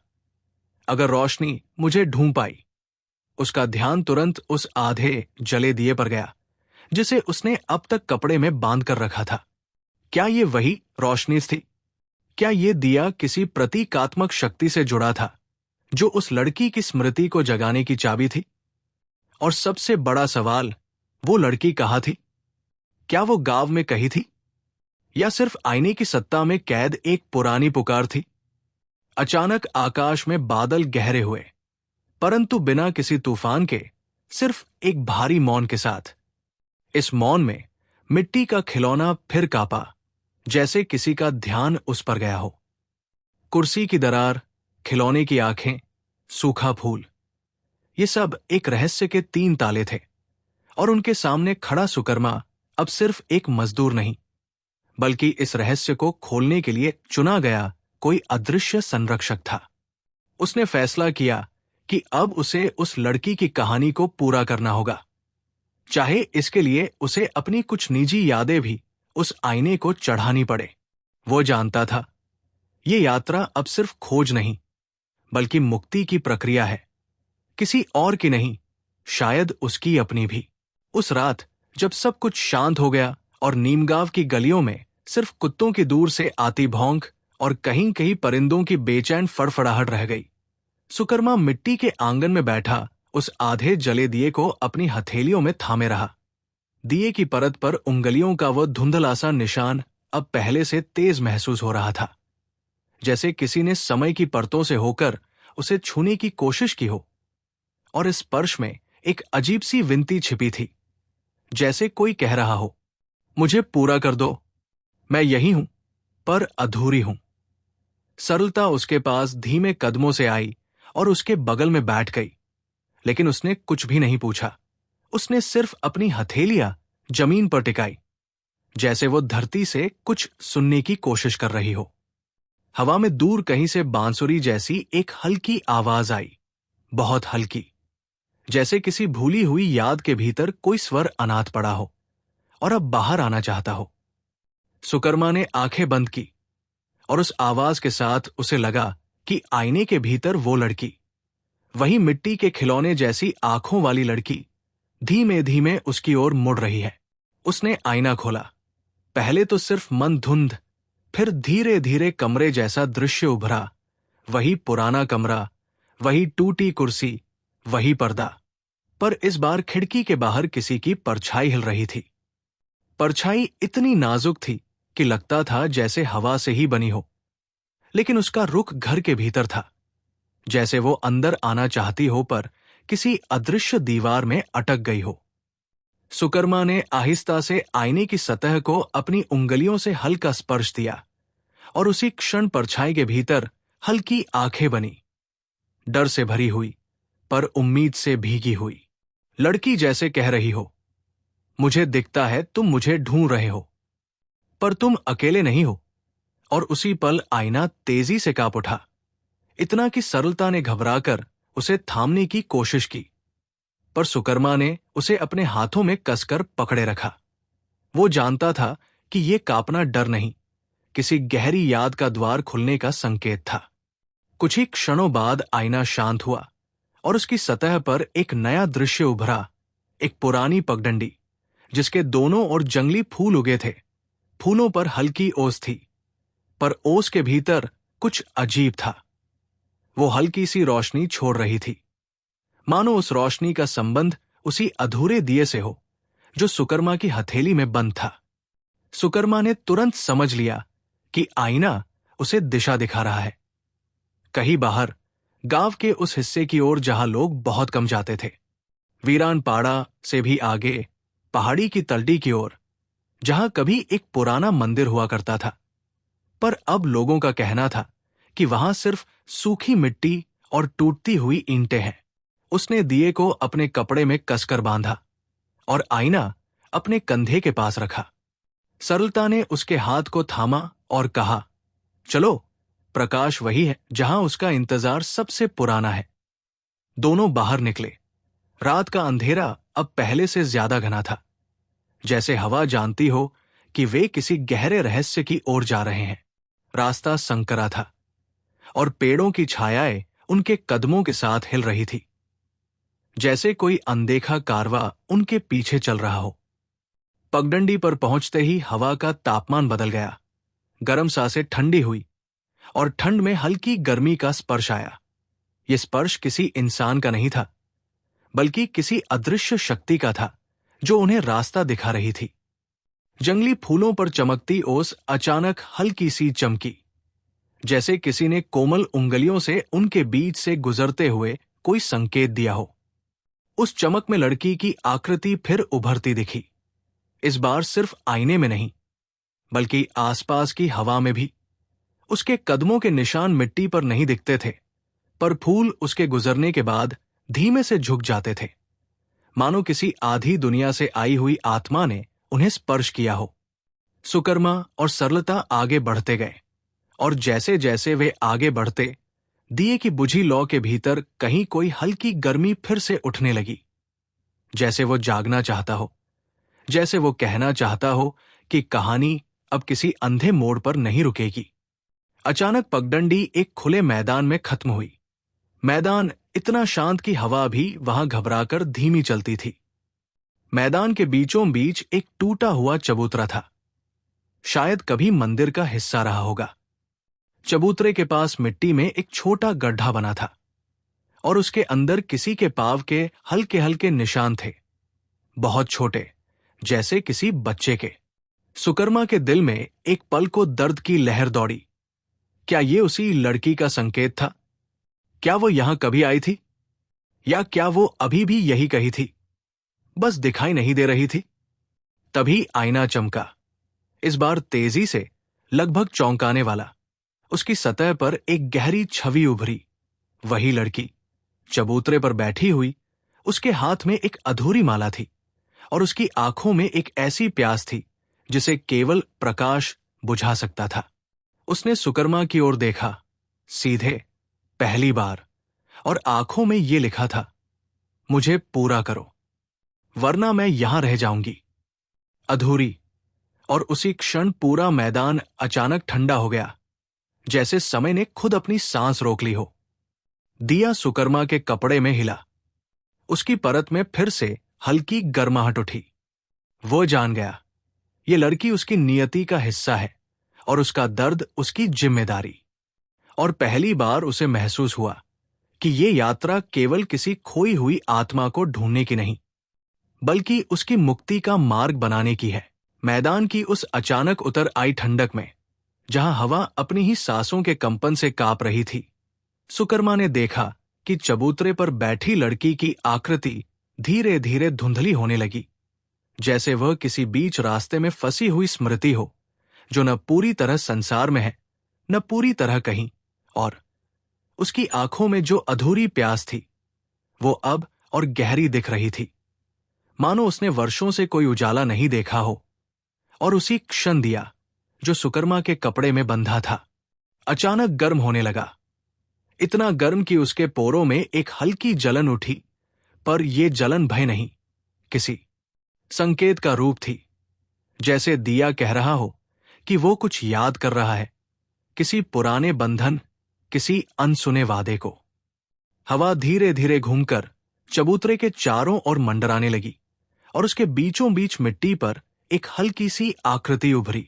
[SPEAKER 1] अगर रोशनी मुझे ढूंढ पाई। उसका ध्यान तुरंत उस आधे जले दिए पर गया जिसे उसने अब तक कपड़े में बांध कर रखा था। क्या ये वही रोशनी थी? क्या ये दिया किसी प्रतीकात्मक शक्ति से जुड़ा था जो उस लड़की की स्मृति को जगाने की चाबी थी? और सबसे बड़ा सवाल, वो लड़की कहाँ थी? क्या वो गांव में कहीं थी, या सिर्फ आईने की सत्ता में कैद एक पुरानी पुकार थी? अचानक आकाश में बादल गहरे हुए, परंतु बिना किसी तूफान के, सिर्फ एक भारी मौन के साथ। इस मौन में मिट्टी का खिलौना फिर कांपा, जैसे किसी का ध्यान उस पर गया हो। कुर्सी की दरार, खिलौने की आंखें, सूखा फूल, ये सब एक रहस्य के 3 ताले थे। और उनके सामने खड़ा सुकर्मा अब सिर्फ एक मजदूर नहीं, बल्कि इस रहस्य को खोलने के लिए चुना गया कोई अदृश्य संरक्षक था। उसने फैसला किया कि अब उसे उस लड़की की कहानी को पूरा करना होगा, चाहे इसके लिए उसे अपनी कुछ निजी यादें भी उस आईने को चढ़ानी पड़े। वो जानता था, ये यात्रा अब सिर्फ खोज नहीं, बल्कि मुक्ति की प्रक्रिया है। किसी और की नहीं, शायद उसकी अपनी भी। उस रात जब सब कुछ शांत हो गया और नीमगांव की गलियों में सिर्फ कुत्तों की दूर से आती भौंक और कहीं कहीं परिंदों की बेचैन फड़फड़ाहट रह गई, सुकर्मा मिट्टी के आंगन में बैठा उस आधे जले दिए को अपनी हथेलियों में थामे रहा। दिए की परत पर उंगलियों का वो धुंधला सा निशान अब पहले से तेज महसूस हो रहा था, जैसे किसी ने समय की परतों से होकर उसे छूने की कोशिश की हो। और इस स्पर्श में एक अजीब सी विनती छिपी थी, जैसे कोई कह रहा हो, मुझे पूरा कर दो, मैं यही हूं, पर अधूरी हूं। सरलता उसके पास धीमे कदमों से आई और उसके बगल में बैठ गई, लेकिन उसने कुछ भी नहीं पूछा। उसने सिर्फ अपनी हथेलियां जमीन पर टिकाई, जैसे वो धरती से कुछ सुनने की कोशिश कर रही हो। हवा में दूर कहीं से बांसुरी जैसी एक हल्की आवाज आई, बहुत हल्की, जैसे किसी भूली हुई याद के भीतर कोई स्वर अनाथ पड़ा हो और अब बाहर आना चाहता हो। सुकर्मा ने आंखें बंद की और उस आवाज के साथ उसे लगा कि आईने के भीतर वो लड़की, वही मिट्टी के खिलौने जैसी आंखों वाली लड़की, धीमे धीमे उसकी ओर मुड़ रही है। उसने आईना खोला। पहले तो सिर्फ मन धुंध, फिर धीरे धीरे कमरे जैसा दृश्य उभरा। वही पुराना कमरा, वही टूटी कुर्सी, वही पर्दा, पर इस बार खिड़की के बाहर किसी की परछाई हिल रही थी। परछाई इतनी नाजुक थी कि लगता था जैसे हवा से ही बनी हो, लेकिन उसका रुख घर के भीतर था, जैसे वो अंदर आना चाहती हो पर किसी अदृश्य दीवार में अटक गई हो। सुकर्मा ने आहिस्ता से आईने की सतह को अपनी उंगलियों से हल्का स्पर्श दिया और उसी क्षण परछाई के भीतर हल्की आंखें बनी, डर से भरी हुई पर उम्मीद से भीगी हुई। लड़की जैसे कह रही हो, मुझे दिखता है तुम मुझे ढूंढ रहे हो, पर तुम अकेले नहीं हो। और उसी पल आईना तेजी से कांप उठा, इतना कि सरलता ने घबराकर उसे थामने की कोशिश की, पर सुकर्मा ने उसे अपने हाथों में कसकर पकड़े रखा। वो जानता था कि ये कांपना डर नहीं, किसी गहरी याद का द्वार खुलने का संकेत था। कुछ ही क्षणों बाद आईना शांत हुआ और उसकी सतह पर एक नया दृश्य उभरा, एक पुरानी पगडंडी जिसके दोनों ओर जंगली फूल उगे थे। फूलों पर हल्की ओस थी, पर ओस के भीतर कुछ अजीब था। वो हल्की सी रोशनी छोड़ रही थी, मानो उस रोशनी का संबंध उसी अधूरे दिए से हो जो सुकर्मा की हथेली में बंद था। सुकर्मा ने तुरंत समझ लिया कि आईना उसे दिशा दिखा रहा है, कहीं बाहर, गांव के उस हिस्से की ओर जहां लोग बहुत कम जाते थे। वीरान पाड़ा से भी आगे पहाड़ी की तलटी की ओर, जहां कभी एक पुराना मंदिर हुआ करता था, पर अब लोगों का कहना था कि वहां सिर्फ सूखी मिट्टी और टूटती हुई ईंटें हैं। उसने दिए को अपने कपड़े में कसकर बांधा और आईना अपने कंधे के पास रखा। सरलता ने उसके हाथ को थामा और कहा, चलो, प्रकाश वही है जहां उसका इंतजार सबसे पुराना है। दोनों बाहर निकले। रात का अंधेरा अब पहले से ज्यादा घना था, जैसे हवा जानती हो कि वे किसी गहरे रहस्य की ओर जा रहे हैं। रास्ता संकरा था और पेड़ों की छायाएं उनके कदमों के साथ हिल रही थी, जैसे कोई अनदेखा कारवां उनके पीछे चल रहा हो। पगडंडी पर पहुंचते ही हवा का तापमान बदल गया। गर्म सांसें ठंडी हुई और ठंड में हल्की गर्मी का स्पर्श आया। यह स्पर्श किसी इंसान का नहीं था, बल्कि किसी अदृश्य शक्ति का था जो उन्हें रास्ता दिखा रही थी। जंगली फूलों पर चमकती ओस अचानक हल्की सी चमकी, जैसे किसी ने कोमल उंगलियों से उनके बीच से गुजरते हुए कोई संकेत दिया हो। उस चमक में लड़की की आकृति फिर उभरती दिखी, इस बार सिर्फ आईने में नहीं, बल्कि आसपास की हवा में भी। उसके कदमों के निशान मिट्टी पर नहीं दिखते थे, पर फूल उसके गुजरने के बाद धीमे से झुक जाते थे, मानो किसी आधी दुनिया से आई हुई आत्मा ने उन्हें स्पर्श किया हो। सुकर्मा और सरलता आगे बढ़ते गए, और जैसे जैसे वे आगे बढ़ते, दिए की बुझी लौ के भीतर कहीं कोई हल्की गर्मी फिर से उठने लगी, जैसे वो जागना चाहता हो, जैसे वो कहना चाहता हो कि कहानी अब किसी अंधे मोड़ पर नहीं रुकेगी। अचानक पगडंडी एक खुले मैदान में खत्म हुई। मैदान इतना शांत कि हवा भी वहां घबराकर धीमी चलती थी। मैदान के बीचों बीच एक टूटा हुआ चबूतरा था, शायद कभी मंदिर का हिस्सा रहा होगा। चबूतरे के पास मिट्टी में एक छोटा गड्ढा बना था और उसके अंदर किसी के पांव के हल्के हल्के निशान थे, बहुत छोटे, जैसे किसी बच्चे के। सुकर्मा के दिल में एक पल को दर्द की लहर दौड़ी। क्या ये उसी लड़की का संकेत था? क्या वो यहां कभी आई थी, या क्या वो अभी भी यही कही थी, बस दिखाई नहीं दे रही थी? तभी आईना चमका, इस बार तेजी से, लगभग चौंकाने वाला। उसकी सतह पर एक गहरी छवि उभरी। वही लड़की, चबूतरे पर बैठी हुई, उसके हाथ में एक अधूरी माला थी और उसकी आंखों में एक ऐसी प्यास थी जिसे केवल प्रकाश बुझा सकता था। उसने सुकर्मा की ओर देखा, सीधे, पहली बार, और आंखों में ये लिखा था, मुझे पूरा करो, वरना मैं यहां रह जाऊंगी। अधूरी, और उसी क्षण पूरा मैदान अचानक ठंडा हो गया, जैसे समय ने खुद अपनी सांस रोक ली हो। दिया सुकर्मा के कपड़े में हिला, उसकी परत में फिर से हल्की गर्माहट उठी। वो जान गया, ये लड़की उसकी नियति का हिस्सा है और उसका दर्द उसकी जिम्मेदारी। और पहली बार उसे महसूस हुआ कि ये यात्रा केवल किसी खोई हुई आत्मा को ढूंढने की नहीं, बल्कि उसकी मुक्ति का मार्ग बनाने की है। मैदान की उस अचानक उतर आई ठंडक में, जहां हवा अपनी ही सांसों के कंपन से कांप रही थी, सुकर्मा ने देखा कि चबूतरे पर बैठी लड़की की आकृति धीरे धीरे धुंधली होने लगी, जैसे वह किसी बीच रास्ते में फंसी हुई स्मृति हो, जो न पूरी तरह संसार में है, न पूरी तरह कहीं। और उसकी आंखों में जो अधूरी प्यास थी, वो अब और गहरी दिख रही थी, मानो उसने वर्षों से कोई उजाला नहीं देखा हो। और उसी क्षण दिया, जो सुकर्मा के कपड़े में बंधा था, अचानक गर्म होने लगा, इतना गर्म कि उसके पोरों में एक हल्की जलन उठी। पर यह जलन भय नहीं, किसी संकेत का रूप थी, जैसे दिया कह रहा हो कि वो कुछ याद कर रहा है, किसी पुराने बंधन, किसी अनसुने वादे को। हवा धीरे धीरे घूमकर चबूतरे के चारों ओर मंडराने लगी और उसके बीचों बीच मिट्टी पर एक हल्की सी आकृति उभरी,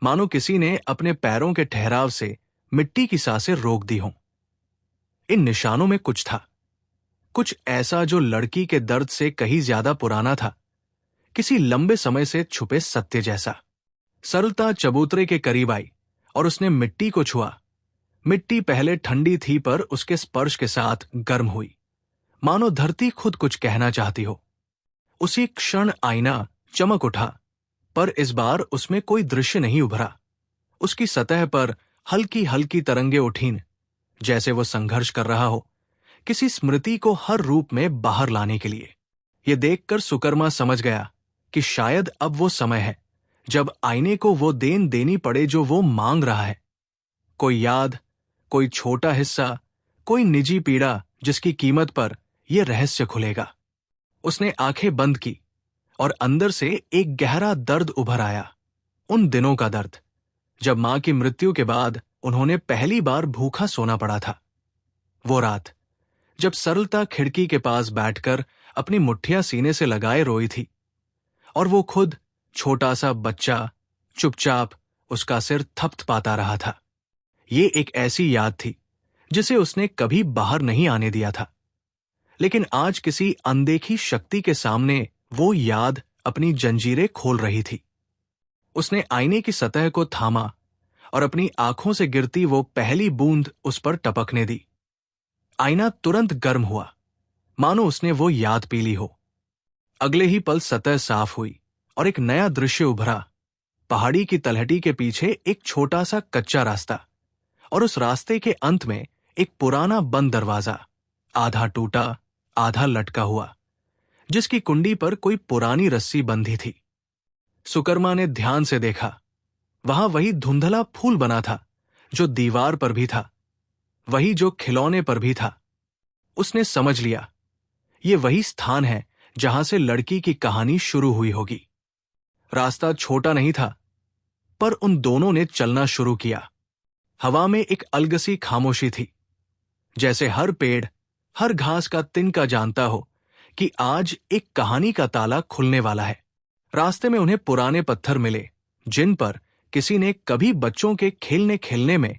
[SPEAKER 1] मानो किसी ने अपने पैरों के ठहराव से मिट्टी की सांसें रोक दी हों। इन निशानों में कुछ था, कुछ ऐसा जो लड़की के दर्द से कहीं ज्यादा पुराना था, किसी लंबे समय से छुपे सत्य जैसा। सरलता चबूतरे के करीब आई और उसने मिट्टी को छुआ। मिट्टी पहले ठंडी थी, पर उसके स्पर्श के साथ गर्म हुई। मानो धरती खुद कुछ कहना चाहती हो। उसी क्षण आईना चमक उठा, पर इस बार उसमें कोई दृश्य नहीं उभरा। उसकी सतह पर हल्की हल्की तरंगें उठीं, जैसे वो संघर्ष कर रहा हो किसी स्मृति को हर रूप में बाहर लाने के लिए। ये देखकर सुकर्मा समझ गया कि शायद अब वो समय है जब आईने को वो देन देनी पड़े जो वो मांग रहा है। कोई याद, कोई छोटा हिस्सा, कोई निजी पीड़ा जिसकी कीमत पर यह रहस्य खुलेगा। उसने आंखें बंद की और अंदर से एक गहरा दर्द उभर आया। उन दिनों का दर्द जब मां की मृत्यु के बाद उन्होंने पहली बार भूखा सोना पड़ा था। वो रात जब सरलता खिड़की के पास बैठकर अपनी मुट्ठियां सीने से लगाए रोई थी और वो खुद छोटा सा बच्चा चुपचाप उसका सिर थपथपाता रहा था। ये एक ऐसी याद थी जिसे उसने कभी बाहर नहीं आने दिया था, लेकिन आज किसी अनदेखी शक्ति के सामने वो याद अपनी जंजीरें खोल रही थी। उसने आईने की सतह को थामा और अपनी आंखों से गिरती वो पहली बूंद उस पर टपकने दी। आईना तुरंत गर्म हुआ, मानो उसने वो याद पी ली हो। अगले ही पल सतह साफ हुई और एक नया दृश्य उभरा। पहाड़ी की तलहटी के पीछे एक छोटा सा कच्चा रास्ता, और उस रास्ते के अंत में एक पुराना बंद दरवाजा, आधा टूटा आधा लटका हुआ, जिसकी कुंडी पर कोई पुरानी रस्सी बंधी थी। सुकर्मा ने ध्यान से देखा। वहां वही धुंधला फूल बना था जो दीवार पर भी था, वही जो खिलौने पर भी था। उसने समझ लिया, ये वही स्थान है जहां से लड़की की कहानी शुरू हुई होगी। रास्ता छोटा नहीं था, पर उन दोनों ने चलना शुरू किया। हवा में एक अलगसी खामोशी थी, जैसे हर पेड़, हर घास का तिनका जानता हो कि आज एक कहानी का ताला खुलने वाला है। रास्ते में उन्हें पुराने पत्थर मिले, जिन पर किसी ने कभी बच्चों के खेलने खेलने में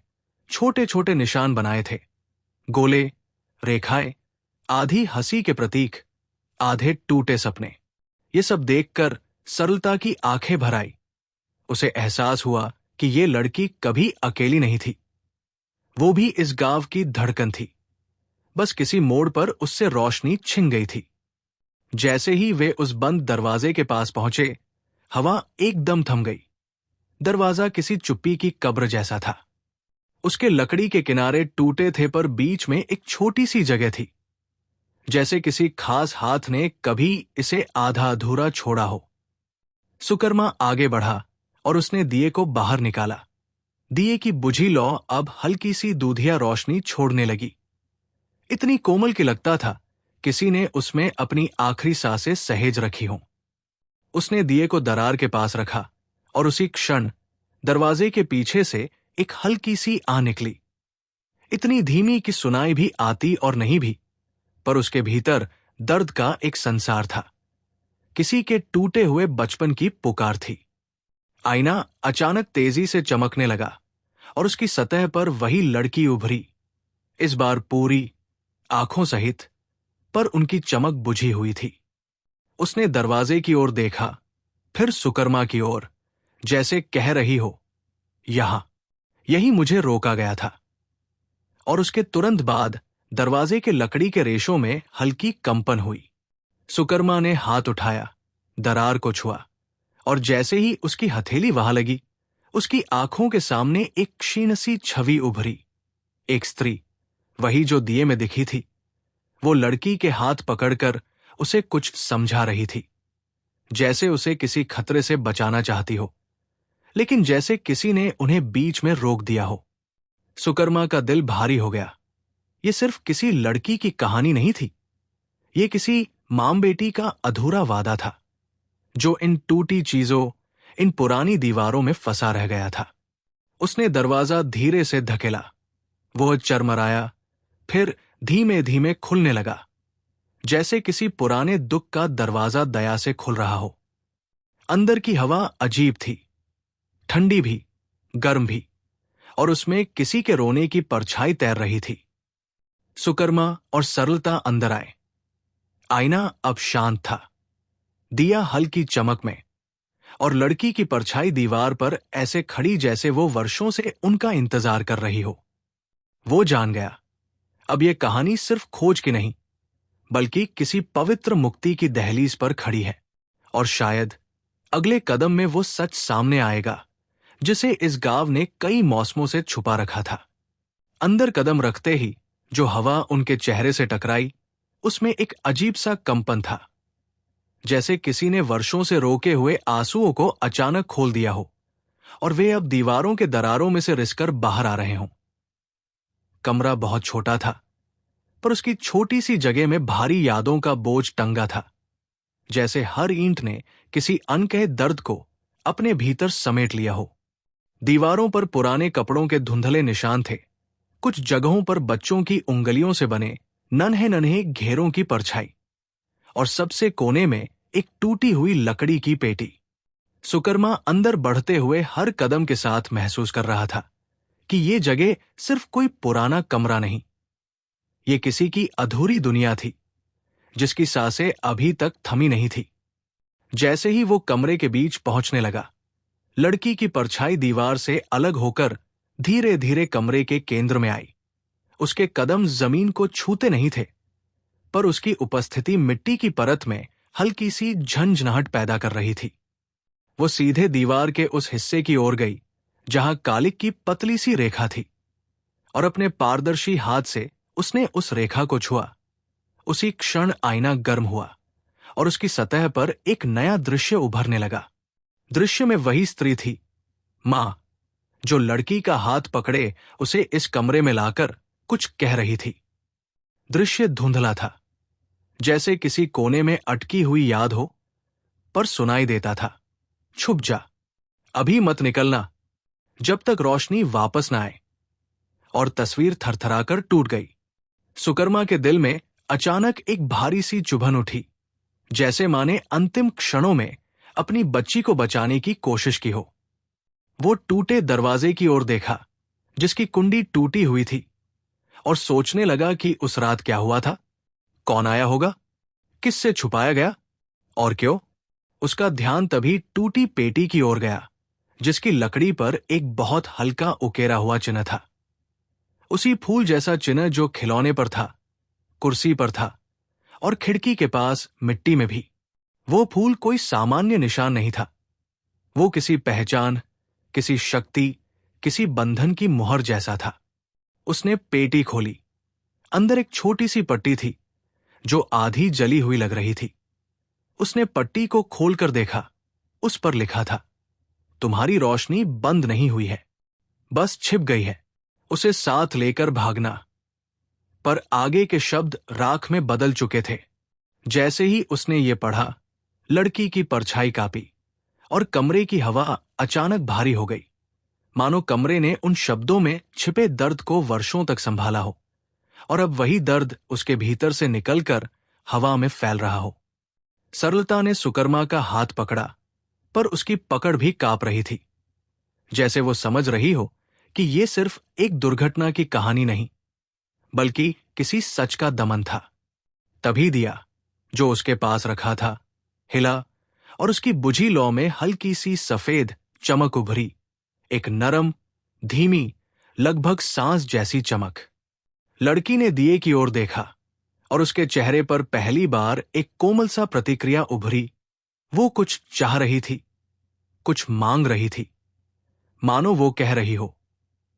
[SPEAKER 1] छोटे छोटे निशान बनाए थे। गोले, रेखाएं, आधी हंसी के प्रतीक, आधे टूटे सपने। ये सब देखकर सरलता की आंखें भर आई। उसे एहसास हुआ कि ये लड़की कभी अकेली नहीं थी। वो भी इस गांव की धड़कन थी। बस किसी मोड़ पर उससे रोशनी छिन गई थी। जैसे ही वे उस बंद दरवाजे के पास पहुंचे, हवा एकदम थम गई। दरवाजा किसी चुप्पी की कब्र जैसा था। उसके लकड़ी के किनारे टूटे थे, पर बीच में एक छोटी सी जगह थी, जैसे किसी खास हाथ ने कभी इसे आधा अधूरा छोड़ा हो। सुकर्मा आगे बढ़ा और उसने दिए को बाहर निकाला। दिए की बुझी लौ अब हल्की सी दूधिया रोशनी छोड़ने लगी। इतनी कोमल कि लगता था किसी ने उसमें अपनी आखिरी सांसें सहेज रखी हों। उसने दिए को दरार के पास रखा और उसी क्षण दरवाजे के पीछे से एक हल्की सी आ निकली। इतनी धीमी कि सुनाई भी आती और नहीं भी, पर उसके भीतर दर्द का एक संसार था। किसी के टूटे हुए बचपन की पुकार थी। आईना अचानक तेजी से चमकने लगा और उसकी सतह पर वही लड़की उभरी, इस बार पूरी, आंखों सहित, पर उनकी चमक बुझी हुई थी। उसने दरवाजे की ओर देखा, फिर सुकर्मा की ओर, जैसे कह रही हो, यही मुझे रोका गया था। और उसके तुरंत बाद दरवाजे के लकड़ी के रेशों में हल्की कंपन हुई। सुकर्मा ने हाथ उठाया, दरार को छुआ, और जैसे ही उसकी हथेली वहां लगी, उसकी आंखों के सामने एक क्षीण सी छवि उभरी। एक स्त्री, वही जो दिए में दिखी थी। वो लड़की के हाथ पकड़कर उसे कुछ समझा रही थी, जैसे उसे किसी खतरे से बचाना चाहती हो, लेकिन जैसे किसी ने उन्हें बीच में रोक दिया हो। सुकर्मा का दिल भारी हो गया। ये सिर्फ किसी लड़की की कहानी नहीं थी, ये किसी मां बेटी का अधूरा वादा था, जो इन टूटी चीजों, इन पुरानी दीवारों में फंसा रह गया था। उसने दरवाजा धीरे से धकेला। वो चरमराया, फिर धीमे धीमे खुलने लगा, जैसे किसी पुराने दुख का दरवाजा दया से खुल रहा हो। अंदर की हवा अजीब थी, ठंडी भी, गर्म भी, और उसमें किसी के रोने की परछाई तैर रही थी। सुकर्मा और सरलता अंदर आए। आईना अब शांत था, दिया हल्की चमक में, और लड़की की परछाई दीवार पर ऐसे खड़ी जैसे वो वर्षों से उनका इंतजार कर रही हो। वो जान गया, अब ये कहानी सिर्फ खोज की नहीं, बल्कि किसी पवित्र मुक्ति की दहलीज पर खड़ी है। और शायद अगले कदम में वो सच सामने आएगा जिसे इस गांव ने कई मौसमों से छुपा रखा था। अंदर कदम रखते ही जो हवा उनके चेहरे से टकराई, उसमें एक अजीब सा कंपन था, जैसे किसी ने वर्षों से रोके हुए आंसुओं को अचानक खोल दिया हो और वे अब दीवारों के दरारों में से रिसकर बाहर आ रहे हों। कमरा बहुत छोटा था, पर उसकी छोटी सी जगह में भारी यादों का बोझ टंगा था, जैसे हर ईंट ने किसी अनकहे दर्द को अपने भीतर समेट लिया हो। दीवारों पर पुराने कपड़ों के धुंधले निशान थे, कुछ जगहों पर बच्चों की उंगलियों से बने नन्हे नन्हे घेरों की परछाई, और सबसे कोने में एक टूटी हुई लकड़ी की पेटी। सुकर्मा अंदर बढ़ते हुए हर कदम के साथ महसूस कर रहा था कि ये जगह सिर्फ कोई पुराना कमरा नहीं, ये किसी की अधूरी दुनिया थी जिसकी सांसें अभी तक थमी नहीं थी। जैसे ही वो कमरे के बीच पहुंचने लगा, लड़की की परछाई दीवार से अलग होकर धीरे धीरे कमरे के केंद्र में आई। उसके कदम जमीन को छूते नहीं थे, पर उसकी उपस्थिति मिट्टी की परत में हल्की सी झंझनाहट पैदा कर रही थी। वो सीधे दीवार के उस हिस्से की ओर गई जहां कालिक की पतली सी रेखा थी, और अपने पारदर्शी हाथ से उसने उस रेखा को छुआ। उसी क्षण आईना गर्म हुआ और उसकी सतह पर एक नया दृश्य उभरने लगा। दृश्य में वही स्त्री थी, मां, जो लड़की का हाथ पकड़े उसे इस कमरे में लाकर कुछ कह रही थी। दृश्य धुंधला था, जैसे किसी कोने में अटकी हुई याद हो, पर सुनाई देता था, छुप जा, अभी मत निकलना, जब तक रोशनी वापस ना आए। और तस्वीर थरथराकर टूट गई। सुकर्मा के दिल में अचानक एक भारी सी चुभन उठी, जैसे मां ने अंतिम क्षणों में अपनी बच्ची को बचाने की कोशिश की हो। वो टूटे दरवाजे की ओर देखा, जिसकी कुंडी टूटी हुई थी, और सोचने लगा कि उस रात क्या हुआ था, कौन आया होगा, किससे छुपाया गया, और क्यों। उसका ध्यान तभी टूटी पेटी की ओर गया, जिसकी लकड़ी पर एक बहुत हल्का उकेरा हुआ चिन्ह था। उसी फूल जैसा चिन्ह जो खिलौने पर था, कुर्सी पर था, और खिड़की के पास मिट्टी में भी। वो फूल कोई सामान्य निशान नहीं था, वो किसी पहचान, किसी शक्ति, किसी बंधन की मुहर जैसा था। उसने पेटी खोली। अंदर एक छोटी सी पट्टी थी जो आधी जली हुई लग रही थी। उसने पट्टी को खोलकर देखा। उस पर लिखा था, तुम्हारी रोशनी बंद नहीं हुई है, बस छिप गई है, उसे साथ लेकर भागना। पर आगे के शब्द राख में बदल चुके थे। जैसे ही उसने ये पढ़ा, लड़की की परछाई कांपी और कमरे की हवा अचानक भारी हो गई, मानो कमरे ने उन शब्दों में छिपे दर्द को वर्षों तक संभाला हो, और अब वही दर्द उसके भीतर से निकलकर हवा में फैल रहा हो। सरलता ने सुकर्मा का हाथ पकड़ा, पर उसकी पकड़ भी कांप रही थी, जैसे वो समझ रही हो कि ये सिर्फ एक दुर्घटना की कहानी नहीं, बल्कि किसी सच का दमन था। तभी दिया जो उसके पास रखा था हिला, और उसकी बुझी लौ में हल्की सी सफेद चमक उभरी, एक नरम, धीमी, लगभग सांस जैसी चमक। लड़की ने दिए की ओर देखा, और उसके चेहरे पर पहली बार एक कोमल सा प्रतिक्रिया उभरी। वो कुछ चाह रही थी, कुछ मांग रही थी, मानो वो कह रही हो,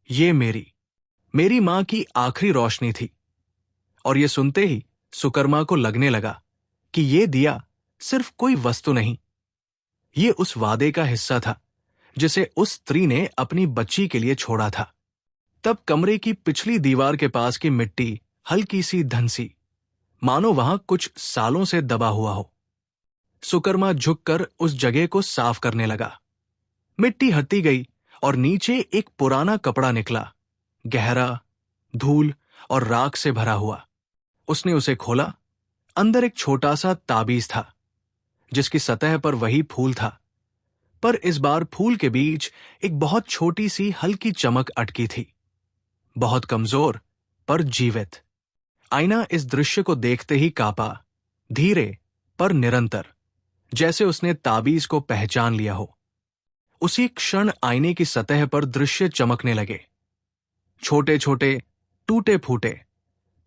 [SPEAKER 1] ये मेरी मां की आखिरी रोशनी थी। और ये सुनते ही सुकर्मा को लगने लगा कि ये दिया सिर्फ कोई वस्तु नहीं, ये उस वादे का हिस्सा था जिसे उस स्त्री ने अपनी बच्ची के लिए छोड़ा था। तब कमरे की पिछली दीवार के पास की मिट्टी हल्की सी धंसी, मानो वहां कुछ सालों से दबा हुआ हो। सुकर्मा झुककर उस जगह को साफ करने लगा। मिट्टी हटती गई और नीचे एक पुराना कपड़ा निकला, गहरा, धूल और राख से भरा हुआ। उसने उसे खोला। अंदर एक छोटा सा ताबीज था, जिसकी सतह पर वही फूल था, पर इस बार फूल के बीच एक बहुत छोटी सी हल्की चमक अटकी थी, बहुत कमजोर पर जीवित। आईना इस दृश्य को देखते ही कांपा, धीरे पर निरंतर, जैसे उसने ताबीज को पहचान लिया हो। उसी क्षण आईने की सतह पर दृश्य चमकने लगे, छोटे छोटे, टूटे फूटे,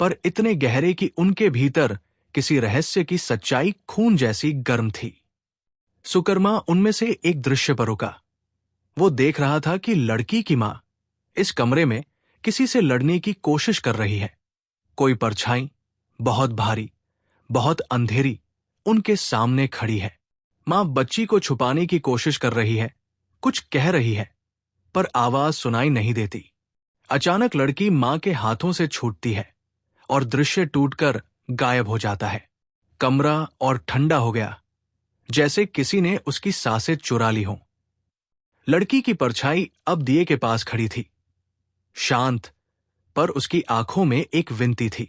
[SPEAKER 1] पर इतने गहरे कि उनके भीतर किसी रहस्य की सच्चाई खून जैसी गर्म थी। सुकर्मा उनमें से एक दृश्य पर रुका। वो देख रहा था कि लड़की की मां इस कमरे में किसी से लड़ने की कोशिश कर रही है। कोई परछाई, बहुत भारी, बहुत अंधेरी, उनके सामने खड़ी है। मां बच्ची को छुपाने की कोशिश कर रही है, कुछ कह रही है, पर आवाज सुनाई नहीं देती। अचानक लड़की मां के हाथों से छूटती है और दृश्य टूटकर गायब हो जाता है। कमरा और ठंडा हो गया, जैसे किसी ने उसकी सांसें चुरा ली हों। लड़की की परछाई अब दिए के पास खड़ी थी, शांत, पर उसकी आंखों में एक विनती थी।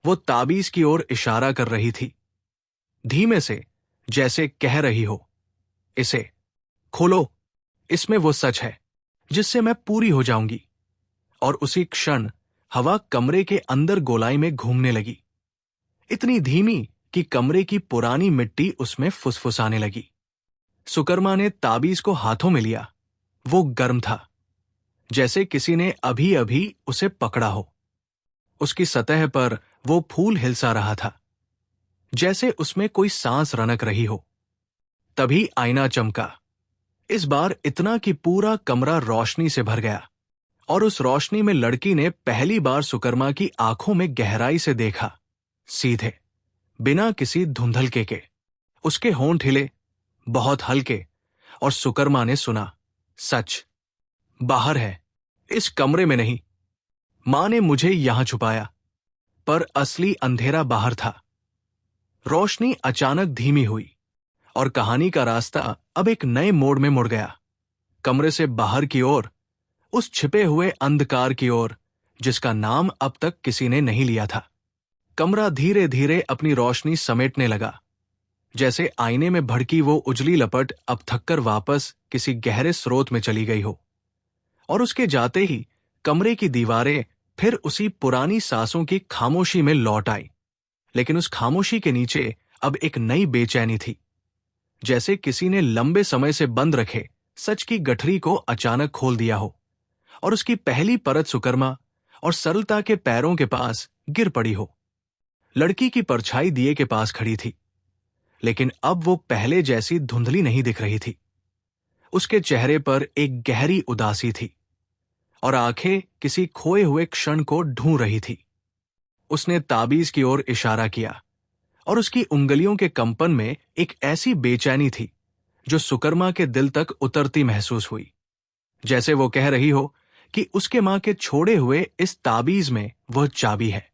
[SPEAKER 1] वो ताबीज की ओर इशारा कर रही थी, धीमे से, जैसे कह रही हो, इसे खोलो, इसमें वो सच है जिससे मैं पूरी हो जाऊंगी। और उसी क्षण हवा कमरे के अंदर गोलाई में घूमने लगी, इतनी धीमी कि कमरे की पुरानी मिट्टी उसमें फुसफुसाने लगी। सुकर्मा ने ताबीज को हाथों में लिया। वो गर्म था, जैसे किसी ने अभी अभी उसे पकड़ा हो। उसकी सतह पर वो फूल हिलसा रहा था, जैसे उसमें कोई सांस रनक रही हो। तभी आईना चमका, इस बार इतना कि पूरा कमरा रोशनी से भर गया, और उस रोशनी में लड़की ने पहली बार सुकर्मा की आंखों में गहराई से देखा, सीधे, बिना किसी धुंधलके के। उसके होंठ हिले, बहुत हल्के, और सुकर्मा ने सुना, सच बाहर है, इस कमरे में नहीं। मां ने मुझे यहां छुपाया, पर असली अंधेरा बाहर था। रोशनी अचानक धीमी हुई और कहानी का रास्ता अब एक नए मोड़ में मुड़ गया। कमरे से बाहर की ओर, उस छिपे हुए अंधकार की ओर जिसका नाम अब तक किसी ने नहीं लिया था। कमरा धीरे धीरे अपनी रोशनी समेटने लगा, जैसे आईने में भड़की वो उजली लपट अब थककर वापस किसी गहरे स्रोत में चली गई हो। और उसके जाते ही कमरे की दीवारें फिर उसी पुरानी सांसों की खामोशी में लौट आई। लेकिन उस खामोशी के नीचे अब एक नई बेचैनी थी, जैसे किसी ने लंबे समय से बंद रखे सच की गठरी को अचानक खोल दिया हो, और उसकी पहली परत सुकर्मा और सरलता के पैरों के पास गिर पड़ी हो। लड़की की परछाई दिए के पास खड़ी थी, लेकिन अब वो पहले जैसी धुंधली नहीं दिख रही थी। उसके चेहरे पर एक गहरी उदासी थी, और आंखें किसी खोए हुए क्षण को ढूंढ रही थी। उसने ताबीज की ओर इशारा किया, और उसकी उंगलियों के कंपन में एक ऐसी बेचैनी थी जो सुकर्मा के दिल तक उतरती महसूस हुई, जैसे वो कह रही हो कि उसके मां के छोड़े हुए इस ताबीज में वह चाबी है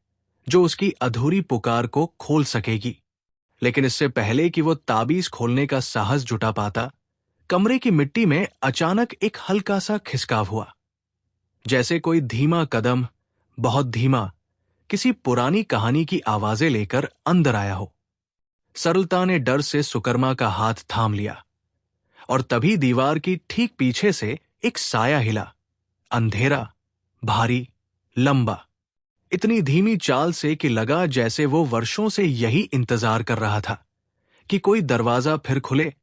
[SPEAKER 1] जो उसकी अधूरी पुकार को खोल सकेगी। लेकिन इससे पहले कि वो ताबीज खोलने का साहस जुटा पाता, कमरे की मिट्टी में अचानक एक हल्का सा खिसकाव हुआ, जैसे कोई धीमा कदम, बहुत धीमा, किसी पुरानी कहानी की आवाजें लेकर अंदर आया हो। सरलता ने डर से सुकर्मा का हाथ थाम लिया, और तभी दीवार की ठीक पीछे से एक साया हिला, अंधेरा, भारी, लंबा, इतनी धीमी चाल से कि लगा जैसे वो वर्षों से यही इंतजार कर रहा था कि कोई दरवाजा फिर खुले,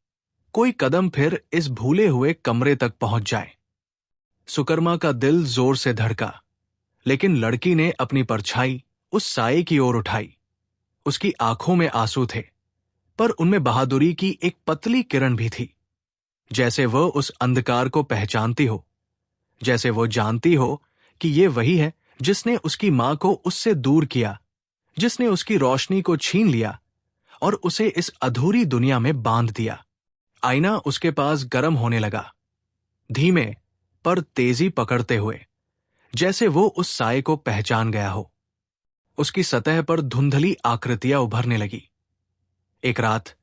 [SPEAKER 1] कोई कदम फिर इस भूले हुए कमरे तक पहुंच जाए। सुकर्मा का दिल जोर से धड़का, लेकिन लड़की ने अपनी परछाई उस साये की ओर उठाई। उसकी आंखों में आंसू थे, पर उनमें बहादुरी की एक पतली किरण भी थी, जैसे वह उस अंधकार को पहचानती हो, जैसे वो जानती हो कि ये वही है जिसने उसकी मां को उससे दूर किया, जिसने उसकी रोशनी को छीन लिया और उसे इस अधूरी दुनिया में बांध दिया। आईना उसके पास गर्म होने लगा, धीमे पर तेजी पकड़ते हुए, जैसे वो उस साये को पहचान गया हो। उसकी सतह पर धुंधली आकृतियां उभरने लगी। एक रात,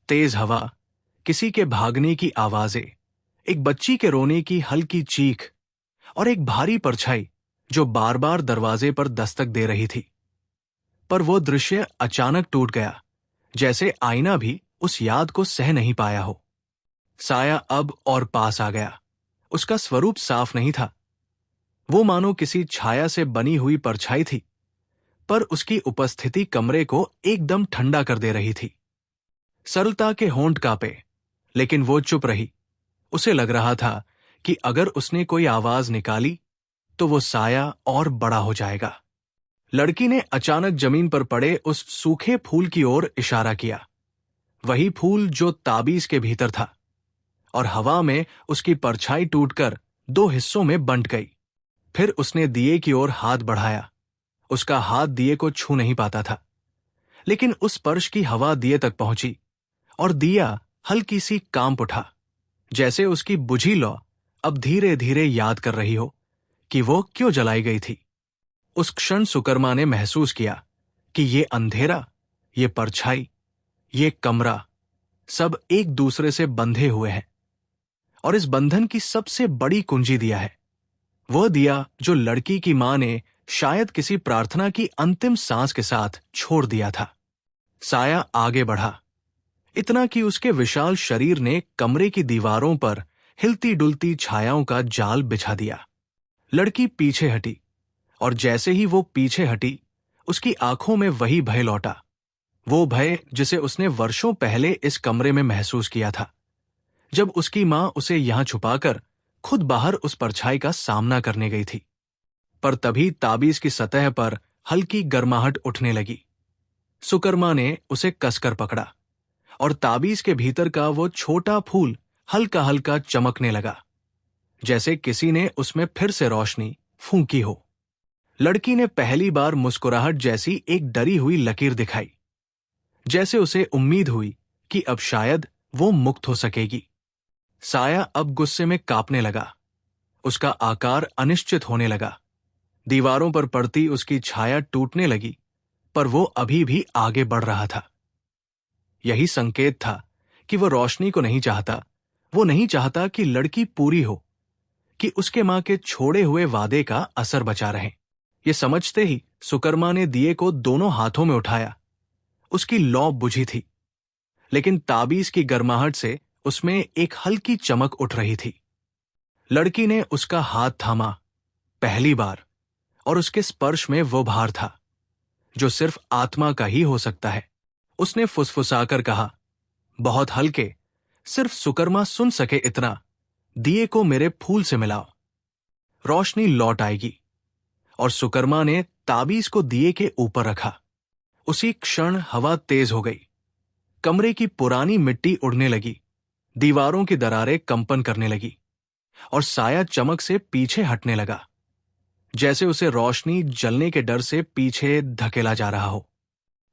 [SPEAKER 1] तेज हवा, किसी के भागने की आवाजें, एक बच्ची के रोने की हल्की चीख, और एक भारी परछाई जो बार बार दरवाजे पर दस्तक दे रही थी। पर वो दृश्य अचानक टूट गया, जैसे आईना भी उस याद को सह नहीं पाया हो। साया अब और पास आ गया। उसका स्वरूप साफ नहीं था, वो मानो किसी छाया से बनी हुई परछाई थी, पर उसकी उपस्थिति कमरे को एकदम ठंडा कर दे रही थी। सरलता के होंठ कांपे, लेकिन वो चुप रही। उसे लग रहा था कि अगर उसने कोई आवाज निकाली तो वो साया और बड़ा हो जाएगा। लड़की ने अचानक जमीन पर पड़े उस सूखे फूल की ओर इशारा किया, वही फूल जो ताबीज के भीतर था, और हवा में उसकी परछाई टूटकर दो हिस्सों में बंट गई। फिर उसने दिए की ओर हाथ बढ़ाया। उसका हाथ दिए को छू नहीं पाता था, लेकिन उस स्पर्श की हवा दिए तक पहुंची और दिया हल्की सी कांप उठा, जैसे उसकी बुझी लौ अब धीरे धीरे याद कर रही हो कि वो क्यों जलाई गई थी। उस क्षण सुकर्मा ने महसूस किया कि ये अंधेरा, ये परछाई, ये कमरा सब एक दूसरे से बंधे हुए हैं, और इस बंधन की सबसे बड़ी कुंजी दिया है। वह दिया जो लड़की की मां ने शायद किसी प्रार्थना की अंतिम सांस के साथ छोड़ दिया था। साया आगे बढ़ा, इतना कि उसके विशाल शरीर ने कमरे की दीवारों पर हिलती डुलती छायाओं का जाल बिछा दिया। लड़की पीछे हटी, और जैसे ही वो पीछे हटी, उसकी आंखों में वही भय लौटा, वो भय जिसे उसने वर्षों पहले इस कमरे में महसूस किया था, जब उसकी मां उसे यहां छुपाकर खुद बाहर उस परछाई का सामना करने गई थी। पर तभी ताबीज की सतह पर हल्की गर्माहट उठने लगी। सुकर्मा ने उसे कसकर पकड़ा, और ताबीज के भीतर का वो छोटा फूल हल्का हल्का चमकने लगा, जैसे किसी ने उसमें फिर से रोशनी फूंकी हो। लड़की ने पहली बार मुस्कुराहट जैसी एक डरी हुई लकीर दिखाई, जैसे उसे उम्मीद हुई कि अब शायद वो मुक्त हो सकेगी। साया अब गुस्से में कांपने लगा, उसका आकार अनिश्चित होने लगा। दीवारों पर पड़ती उसकी छाया टूटने लगी, पर वो अभी भी आगे बढ़ रहा था। यही संकेत था कि वो रोशनी को नहीं चाहता। वो नहीं चाहता कि लड़की पूरी हो, कि उसके मां के छोड़े हुए वादे का असर बचा रहे। ये समझते ही सुकर्मा ने दिए को दोनों हाथों में उठाया। उसकी लौ बुझी थी, लेकिन ताबीज की गर्माहट से उसमें एक हल्की चमक उठ रही थी। लड़की ने उसका हाथ थामा, पहली बार, और उसके स्पर्श में वो भार था जो सिर्फ आत्मा का ही हो सकता है। उसने फुसफुसाकर कहा, बहुत हल्के, सिर्फ सुकर्मा सुन सके इतना, दिए को मेरे फूल से मिलाओ, रोशनी लौट आएगी। और सुकर्मा ने ताबीज को दिए के ऊपर रखा। उसी क्षण हवा तेज हो गई, कमरे की पुरानी मिट्टी उड़ने लगी, दीवारों की दरारें कंपन करने लगी, और साया चमक से पीछे हटने लगा, जैसे उसे रोशनी जलने के डर से पीछे धकेला जा रहा हो।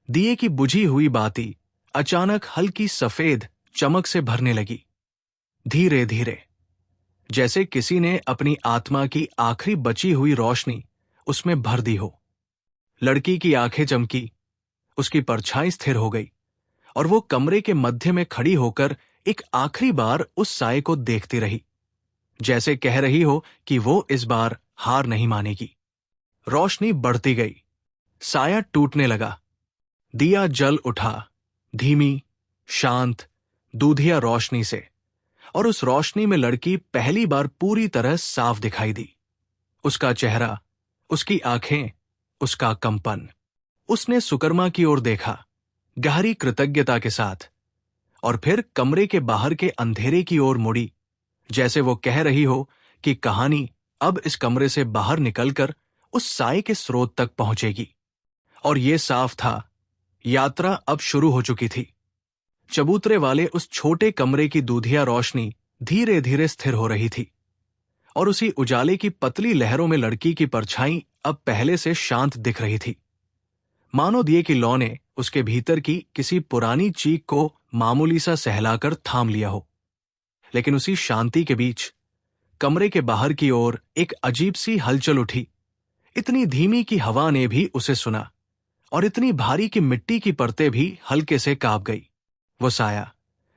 [SPEAKER 1] दिए की बुझी हुई बाती अचानक हल्की सफेद चमक से भरने लगी, धीरे धीरे, जैसे किसी ने अपनी आत्मा की आखिरी बची हुई रोशनी उसमें भर दी हो। लड़की की आंखें चमकी, उसकी परछाई स्थिर हो गई, और वो कमरे के मध्य में खड़ी होकर एक आखिरी बार उस साये को देखती रही, जैसे कह रही हो कि वो इस बार हार नहीं मानेगी। रोशनी बढ़ती गई, साया टूटने लगा, दिया जल उठा, धीमी, शांत, दूधिया रोशनी से, और उस रोशनी में लड़की पहली बार पूरी तरह साफ दिखाई दी। उसका चेहरा, उसकी आंखें, उसका कंपन। उसने सुकर्मा की ओर देखा, गहरी कृतज्ञता के साथ, और फिर कमरे के बाहर के अंधेरे की ओर मुड़ी, जैसे वो कह रही हो कि कहानी अब इस कमरे से बाहर निकलकर उस साये के स्रोत तक पहुंचेगी। और ये साफ था, यात्रा अब शुरू हो चुकी थी। चबूतरे वाले उस छोटे कमरे की दूधिया रोशनी धीरे धीरे स्थिर हो रही थी, और उसी उजाले की पतली लहरों में लड़की की परछाई अब पहले से शांत दिख रही थी, मानो दिए की लौ ने उसके भीतर की किसी पुरानी चीख को मामूली सा सहलाकर थाम लिया हो। लेकिन उसी शांति के बीच कमरे के बाहर की ओर एक अजीब सी हलचल उठी, इतनी धीमी कि हवा ने भी उसे सुना, और इतनी भारी कि मिट्टी की परतें भी हल्के से कांप गई। वो साया,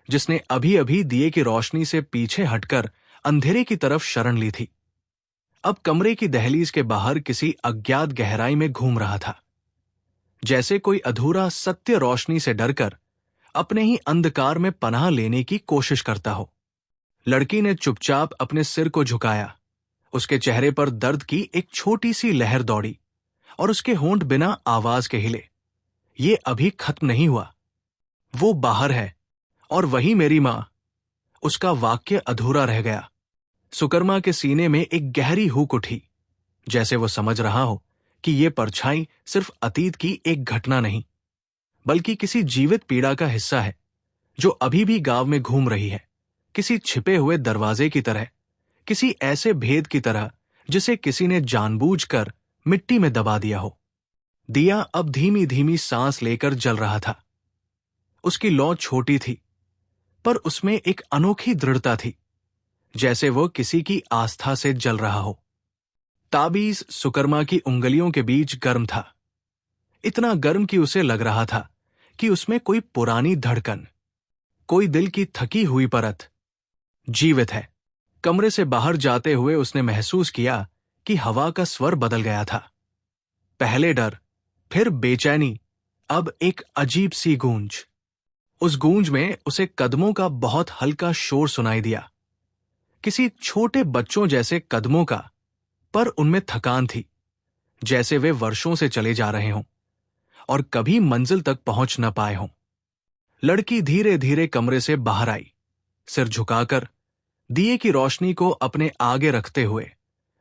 [SPEAKER 1] जिसने अभी अभी दिए की रोशनी से पीछे हटकर अंधेरे की तरफ शरण ली थी, अब कमरे की दहलीज के बाहर किसी अज्ञात गहराई में घूम रहा था, जैसे कोई अधूरा सत्य रोशनी से डरकर अपने ही अंधकार में पनाह लेने की कोशिश करता हो। लड़की ने चुपचाप अपने सिर को झुकाया, उसके चेहरे पर दर्द की एक छोटी सी लहर दौड़ी, और उसके होंठ बिना आवाज के हिले। ये अभी खत्म नहीं हुआ, वो बाहर है, और वही मेरी मां। उसका वाक्य अधूरा रह गया। सुकर्मा के सीने में एक गहरी हूक उठी, जैसे वो समझ रहा हो कि ये परछाई सिर्फ अतीत की एक घटना नहीं, बल्कि किसी जीवित पीड़ा का हिस्सा है जो अभी भी गांव में घूम रही है, किसी छिपे हुए दरवाजे की तरह, किसी ऐसे भेद की तरह जिसे किसी ने जानबूझकर मिट्टी में दबा दिया हो। दिया अब धीमी धीमी सांस लेकर जल रहा था। उसकी लौ छोटी थी, पर उसमें एक अनोखी दृढ़ता थी, जैसे वो किसी की आस्था से जल रहा हो। ताबीज सुकर्मा की उंगलियों के बीच गर्म था, इतना गर्म कि उसे लग रहा था कि उसमें कोई पुरानी धड़कन, कोई दिल की थकी हुई परत जीवित है। कमरे से बाहर जाते हुए उसने महसूस किया कि हवा का स्वर बदल गया था। पहले डर, फिर बेचैनी, अब एक अजीब सी गूंज। उस गूंज में उसे कदमों का बहुत हल्का शोर सुनाई दिया, किसी छोटे बच्चों जैसे कदमों का, पर उनमें थकान थी, जैसे वे वर्षों से चले जा रहे हों और कभी मंजिल तक पहुंच न पाए हों। लड़की धीरे धीरे कमरे से बाहर आई, सिर झुकाकर, दिए की रोशनी को अपने आगे रखते हुए,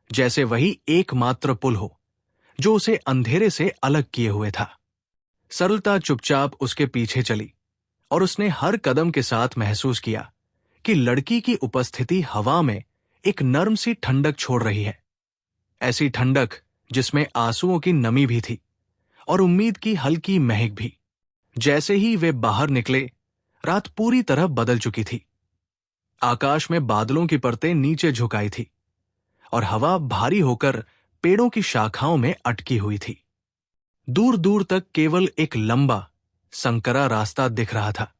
[SPEAKER 1] जैसे वही एकमात्र पुल हो जो उसे अंधेरे से अलग किए हुए था। सरलता चुपचाप उसके पीछे चली और उसने हर कदम के साथ महसूस किया कि लड़की की उपस्थिति हवा में एक नर्म सी ठंडक छोड़ रही है, ऐसी ठंडक जिसमें आंसुओं की नमी भी थी और उम्मीद की हल्की महक भी। जैसे ही वे बाहर निकले, रात पूरी तरह बदल चुकी थी। आकाश में बादलों की परतें नीचे झुकाई थी और हवा भारी होकर पेड़ों की शाखाओं में अटकी हुई थी। दूर दूर तक केवल एक लंबा संकरा रास्ता दिख रहा था,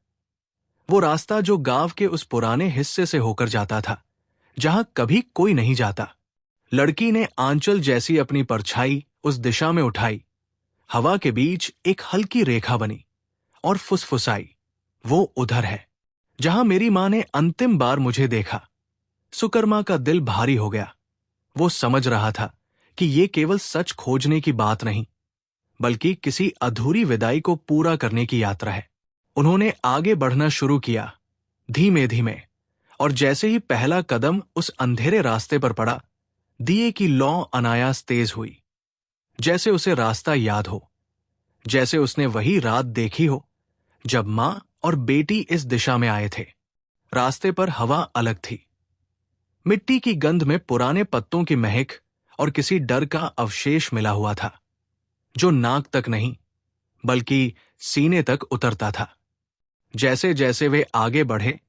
[SPEAKER 1] वो रास्ता जो गांव के उस पुराने हिस्से से होकर जाता था जहां कभी कोई नहीं जाता। लड़की ने आंचल जैसी अपनी परछाई उस दिशा में उठाई, हवा के बीच एक हल्की रेखा बनी और फुसफुसाई, वो उधर है जहां मेरी मां ने अंतिम बार मुझे देखा। सुकर्मा का दिल भारी हो गया। वो समझ रहा था कि ये केवल सच खोजने की बात नहीं, बल्कि किसी अधूरी विदाई को पूरा करने की यात्रा है। उन्होंने आगे बढ़ना शुरू किया, धीमे धीमे, और जैसे ही पहला कदम उस अंधेरे रास्ते पर पड़ा, दिए की लौ अनायास तेज हुई, जैसे उसे रास्ता याद हो, जैसे उसने वही रात देखी हो जब मां और बेटी इस दिशा में आए थे। रास्ते पर हवा अलग थी, मिट्टी की गंध में पुराने पत्तों की महक और किसी डर का अवशेष मिला हुआ था, जो नाक तक नहीं बल्कि सीने तक उतरता था। जैसे जैसे वे आगे बढ़े,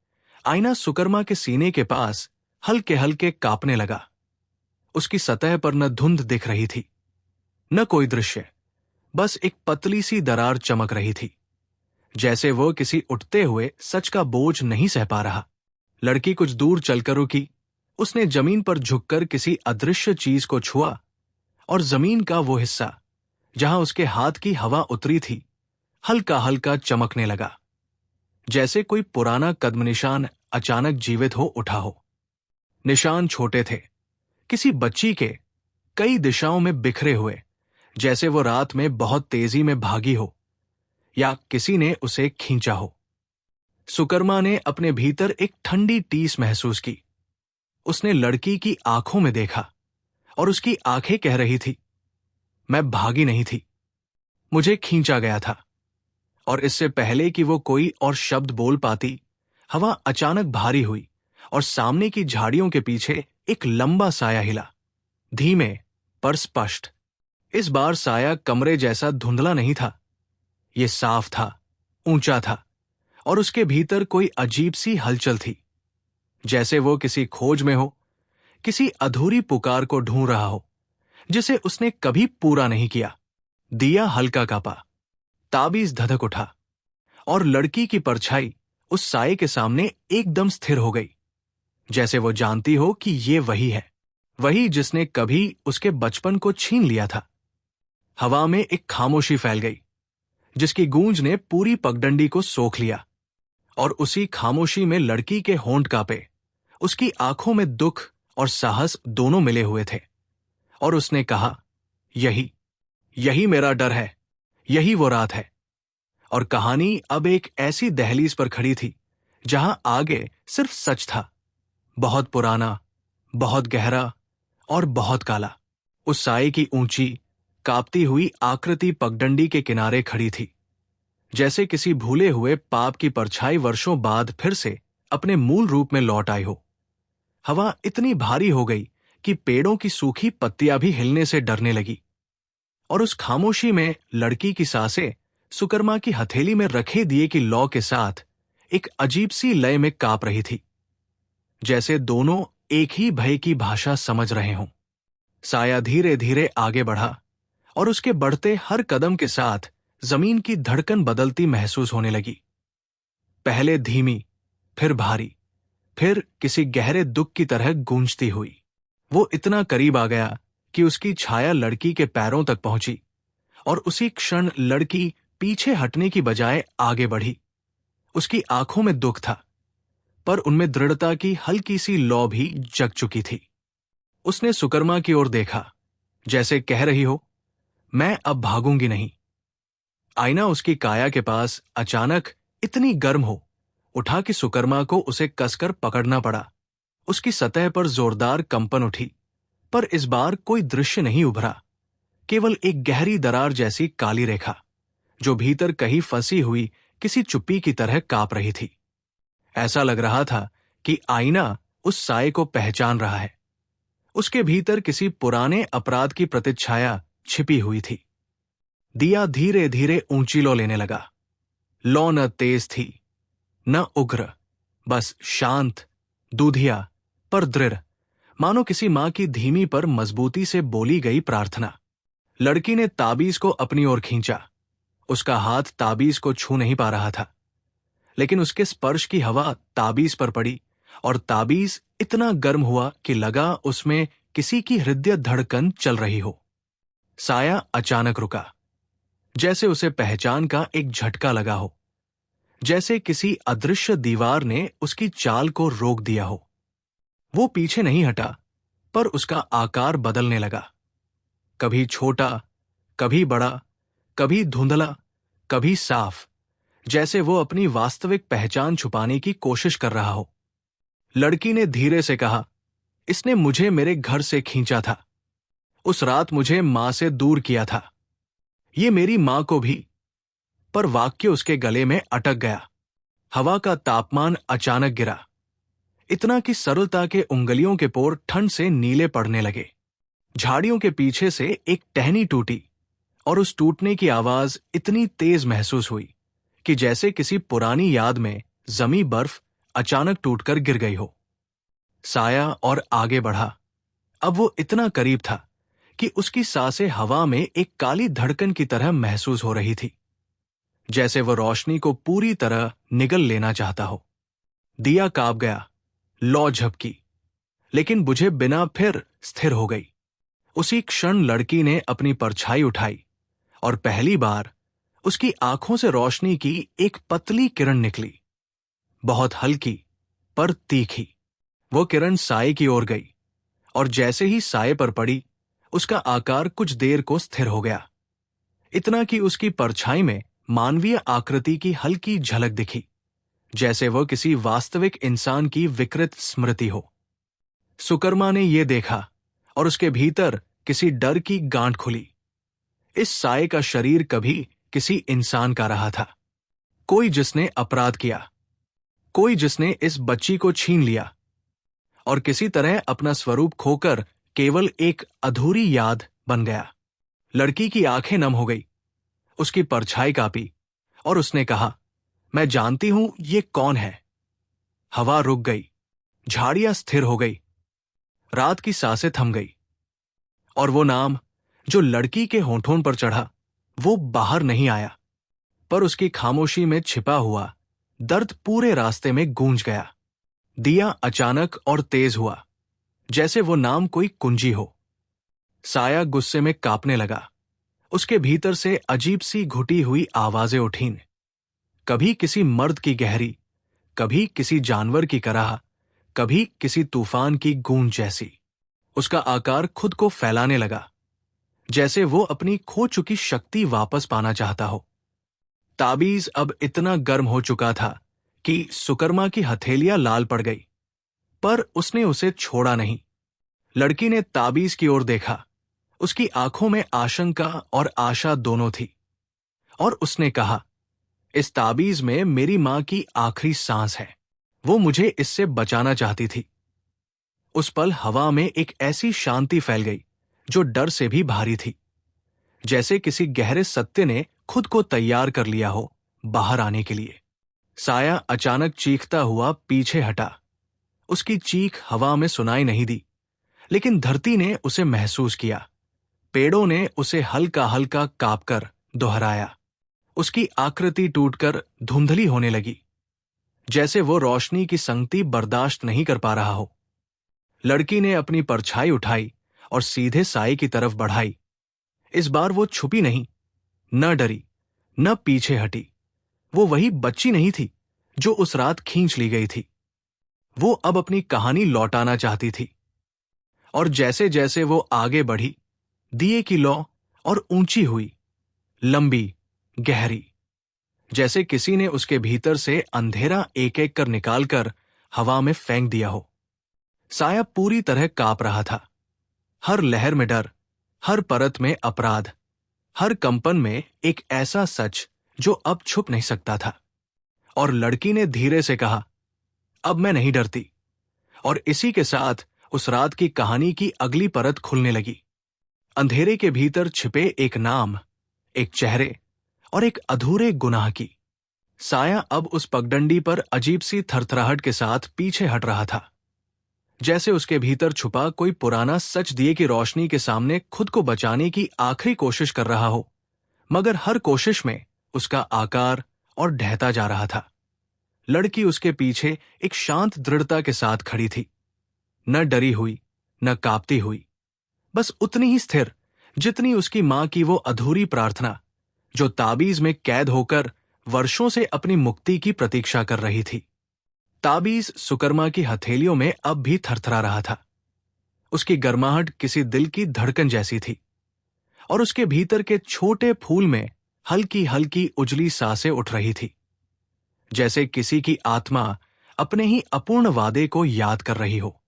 [SPEAKER 1] आईना सुकर्मा के सीने के पास हल्के हल्के कांपने लगा। उसकी सतह पर न धुंध दिख रही थी, न कोई दृश्य, बस एक पतली सी दरार चमक रही थी, जैसे वो किसी उठते हुए सच का बोझ नहीं सह पा रहा। लड़की कुछ दूर चलकर रुकी, उसने जमीन पर झुककर किसी अदृश्य चीज को छुआ और जमीन का वो हिस्सा जहां उसके हाथ की हवा उतरी थी हल्का हल्का चमकने लगा, जैसे कोई पुराना कदम निशान अचानक जीवित हो उठा हो। निशान छोटे थे, किसी बच्ची के, कई दिशाओं में बिखरे हुए, जैसे वो रात में बहुत तेजी में भागी हो या किसी ने उसे खींचा हो। सुकर्मा ने अपने भीतर एक ठंडी टीस महसूस की। उसने लड़की की आंखों में देखा और उसकी आंखें कह रही थी, मैं भागी नहीं थी, मुझे खींचा गया था। और इससे पहले कि वो कोई और शब्द बोल पाती, हवा अचानक भारी हुई और सामने की झाड़ियों के पीछे एक लंबा साया हिला, धीमे पर स्पष्ट। इस बार साया कमरे जैसा धुंधला नहीं था, ये साफ था, ऊंचा था, और उसके भीतर कोई अजीब सी हलचल थी, जैसे वो किसी खोज में हो, किसी अधूरी पुकार को ढूंढ रहा हो जिसे उसने कभी पूरा नहीं किया। दिया हल्का कांपा, ताबीज धधक उठा और लड़की की परछाई उस साये के सामने एकदम स्थिर हो गई, जैसे वो जानती हो कि ये वही है, वही जिसने कभी उसके बचपन को छीन लिया था। हवा में एक खामोशी फैल गई, जिसकी गूंज ने पूरी पगडंडी को सोख लिया, और उसी खामोशी में लड़की के होंठ कांपे, उसकी आंखों में दुख और साहस दोनों मिले हुए थे, और उसने कहा, यही यही मेरा डर है, यही वो रात है। और कहानी अब एक ऐसी दहलीज पर खड़ी थी जहां आगे सिर्फ सच था, बहुत पुराना, बहुत गहरा और बहुत काला। उस साये की ऊंची कांपती हुई आकृति पगडंडी के किनारे खड़ी थी, जैसे किसी भूले हुए पाप की परछाई वर्षों बाद फिर से अपने मूल रूप में लौट आई हो। हवा इतनी भारी हो गई कि पेड़ों की सूखी पत्तियां भी हिलने से डरने लगी, और उस खामोशी में लड़की की सांसें सुकर्मा की हथेली में रखे दिए की लौ के साथ एक अजीब सी लय में कांप रही थी, जैसे दोनों एक ही भय की भाषा समझ रहे हों। साया धीरे धीरे आगे बढ़ा, और उसके बढ़ते हर कदम के साथ जमीन की धड़कन बदलती महसूस होने लगी। पहले धीमी, फिर भारी, फिर किसी गहरे दुख की तरह गूंजती हुई। वो इतना करीब आ गया कि उसकी छाया लड़की के पैरों तक पहुंची, और उसी क्षण लड़की पीछे हटने की बजाय आगे बढ़ी। उसकी आंखों में दुख था, पर उनमें दृढ़ता की हल्की सी लौ भी जग चुकी थी। उसने सुकर्मा की ओर देखा, जैसे कह रही हो, मैं अब भागूंगी नहीं। आईना उसकी काया के पास अचानक इतनी गर्म हो उठा कि सुकर्मा को उसे कसकर पकड़ना पड़ा। उसकी सतह पर जोरदार कंपन उठी, पर इस बार कोई दृश्य नहीं उभरा, केवल एक गहरी दरार जैसी काली रेखा, जो भीतर कहीं फंसी हुई किसी चुप्पी की तरह कांप रही थी। ऐसा लग रहा था कि आईना उस साए को पहचान रहा है। उसके भीतर किसी पुराने अपराध की प्रतिच्छाया छिपी हुई थी। दिया धीरे धीरे ऊंची लौ लेने लगा। लौ न तेज थी, न उग्र, बस शांत, दूधिया, पर दृढ़, मानो किसी मां की धीमी पर मजबूती से बोली गई प्रार्थना। लड़की ने ताबीज को अपनी ओर खींचा। उसका हाथ ताबीज को छू नहीं पा रहा था, लेकिन उसके स्पर्श की हवा ताबीज पर पड़ी, और ताबीज इतना गर्म हुआ कि लगा उसमें किसी की हृदय धड़कन चल रही हो। साया अचानक रुका, जैसे उसे पहचान का एक झटका लगा हो, जैसे किसी अदृश्य दीवार ने उसकी चाल को रोक दिया हो। वो पीछे नहीं हटा, पर उसका आकार बदलने लगा, कभी छोटा, कभी बड़ा, कभी धुंधला, कभी साफ, जैसे वो अपनी वास्तविक पहचान छुपाने की कोशिश कर रहा हो। लड़की ने धीरे से कहा, इसने मुझे मेरे घर से खींचा था, उस रात मुझे मां से दूर किया था, ये मेरी मां को भी। पर वाक्य उसके गले में अटक गया। हवा का तापमान अचानक गिरा, इतना कि सरलता के उंगलियों के पोर ठंड से नीले पड़ने लगे। झाड़ियों के पीछे से एक टहनी टूटी, और उस टूटने की आवाज इतनी तेज महसूस हुई कि जैसे किसी पुरानी याद में जमी बर्फ अचानक टूटकर गिर गई हो। साया और आगे बढ़ा। अब वो इतना करीब था कि उसकी सांसें हवा में एक काली धड़कन की तरह महसूस हो रही थी, जैसे वो रोशनी को पूरी तरह निगल लेना चाहता हो। दिया कांप गया, लौ झपकी, लेकिन बुझे बिना फिर स्थिर हो गई। उसी क्षण लड़की ने अपनी परछाई उठाई, और पहली बार उसकी आंखों से रोशनी की एक पतली किरण निकली, बहुत हल्की पर तीखी। वो किरण साए की ओर गई, और जैसे ही साए पर पड़ी, उसका आकार कुछ देर को स्थिर हो गया, इतना कि उसकी परछाई में मानवीय आकृति की हल्की झलक दिखी, जैसे वह किसी वास्तविक इंसान की विकृत स्मृति हो। सुकर्मा ने यह देखा, और उसके भीतर किसी डर की गांठ खुली। इस साए का शरीर कभी किसी इंसान का रहा था, कोई जिसने अपराध किया, कोई जिसने इस बच्ची को छीन लिया, और किसी तरह अपना स्वरूप खोकर केवल एक अधूरी याद बन गया। लड़की की आंखें नम हो गई, उसकी परछाई कांपी, और उसने कहा, मैं जानती हूं ये कौन है। हवा रुक गई, झाड़ियां स्थिर हो गई, रात की सांसें थम गई, और वो नाम जो लड़की के होठों पर चढ़ा, वो बाहर नहीं आया, पर उसकी खामोशी में छिपा हुआ दर्द पूरे रास्ते में गूंज गया। दिया अचानक और तेज हुआ, जैसे वो नाम कोई कुंजी हो। साया गुस्से में कांपने लगा। उसके भीतर से अजीब सी घुटी हुई आवाजें उठीं, कभी किसी मर्द की गहरी, कभी किसी जानवर की कराह, कभी किसी तूफान की गूंज जैसी। उसका आकार खुद को फैलाने लगा, जैसे वो अपनी खो चुकी शक्ति वापस पाना चाहता हो। ताबीज अब इतना गर्म हो चुका था कि सुकर्मा की हथेलियां लाल पड़ गई, पर उसने उसे छोड़ा नहीं। लड़की ने ताबीज की ओर देखा, उसकी आंखों में आशंका और आशा दोनों थी, और उसने कहा, इस ताबीज में मेरी मां की आखिरी सांस है। वो मुझे इससे बचाना चाहती थी। उस पल हवा में एक ऐसी शांति फैल गई जो डर से भी भारी थी, जैसे किसी गहरे सत्य ने खुद को तैयार कर लिया हो बाहर आने के लिए। साया अचानक चीखता हुआ पीछे हटा। उसकी चीख हवा में सुनाई नहीं दी, लेकिन धरती ने उसे महसूस किया। पेड़ों ने उसे हल्का हल्का कांपकर दोहराया। उसकी आकृति टूटकर धुंधली होने लगी, जैसे वो रोशनी की संगति बर्दाश्त नहीं कर पा रहा हो। लड़की ने अपनी परछाई उठाई और सीधे साए की तरफ बढ़ाई। इस बार वो छुपी नहीं, न डरी, न पीछे हटी। वो वही बच्ची नहीं थी जो उस रात खींच ली गई थी। वो अब अपनी कहानी लौटाना चाहती थी। और जैसे जैसे वो आगे बढ़ी, दिए की लौ और ऊंची हुई, लंबी, गहरी, जैसे किसी ने उसके भीतर से अंधेरा एक एक कर निकालकर हवा में फेंक दिया हो। साया पूरी तरह कांप रहा था। हर लहर में डर, हर परत में अपराध, हर कंपन में एक ऐसा सच जो अब छुप नहीं सकता था। और लड़की ने धीरे से कहा, अब मैं नहीं डरती। और इसी के साथ उस रात की कहानी की अगली परत खुलने लगी। अंधेरे के भीतर छिपे एक नाम, एक चेहरे और एक अधूरे गुनाह की। साया अब उस पगडंडी पर अजीब सी थरथराहट के साथ पीछे हट रहा था, जैसे उसके भीतर छुपा कोई पुराना सच दिए की रोशनी के सामने खुद को बचाने की आखिरी कोशिश कर रहा हो, मगर हर कोशिश में उसका आकार और ढहता जा रहा था। लड़की उसके पीछे एक शांत दृढ़ता के साथ खड़ी थी, न डरी हुई, न कांपती हुई, बस उतनी ही स्थिर जितनी उसकी मां की वो अधूरी प्रार्थना, जो ताबीज में कैद होकर वर्षों से अपनी मुक्ति की प्रतीक्षा कर रही थी। ताबीज सुकर्मा की हथेलियों में अब भी थरथरा रहा था। उसकी गर्माहट किसी दिल की धड़कन जैसी थी, और उसके भीतर के छोटे फूल में हल्की हल्की उजली सांसें उठ रही थी, जैसे किसी की आत्मा अपने ही अपूर्ण वादे को याद कर रही हो।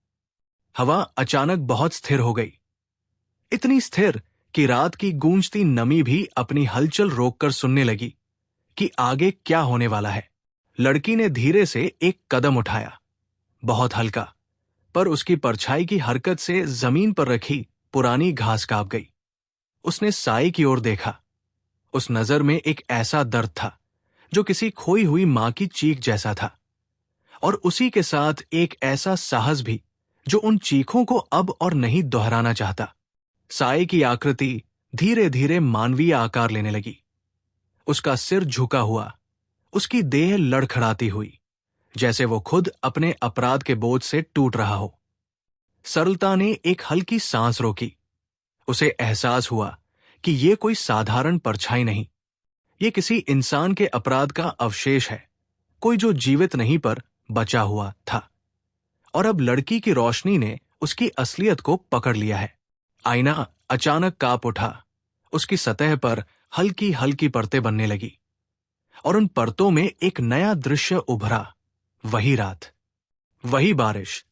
[SPEAKER 1] हवा अचानक बहुत स्थिर हो गई, इतनी स्थिर कि रात की गूंजती नमी भी अपनी हलचल रोककर सुनने लगी कि आगे क्या होने वाला है। लड़की ने धीरे से एक कदम उठाया, बहुत हल्का, पर उसकी परछाई की हरकत से जमीन पर रखी पुरानी घास कांप गई। उसने साए की ओर देखा। उस नजर में एक ऐसा दर्द था जो किसी खोई हुई मां की चीख जैसा था, और उसी के साथ एक ऐसा साहस भी जो उन चीखों को अब और नहीं दोहराना चाहता। साए की आकृति धीरे धीरे मानवीय आकार लेने लगी। उसका सिर झुका हुआ, उसकी देह लड़खड़ाती हुई, जैसे वो खुद अपने अपराध के बोझ से टूट रहा हो। सरलता ने एक हल्की सांस रोकी। उसे एहसास हुआ कि ये कोई साधारण परछाई नहीं, ये किसी इंसान के अपराध का अवशेष है, कोई जो जीवित नहीं पर बचा हुआ था। और अब लड़की की रोशनी ने उसकी असलियत को पकड़ लिया है। आईना अचानक कांप उठा। उसकी सतह पर हल्की हल्की परतें बनने लगी, और उन परतों में एक नया दृश्य उभरा। वही रात, वही बारिश,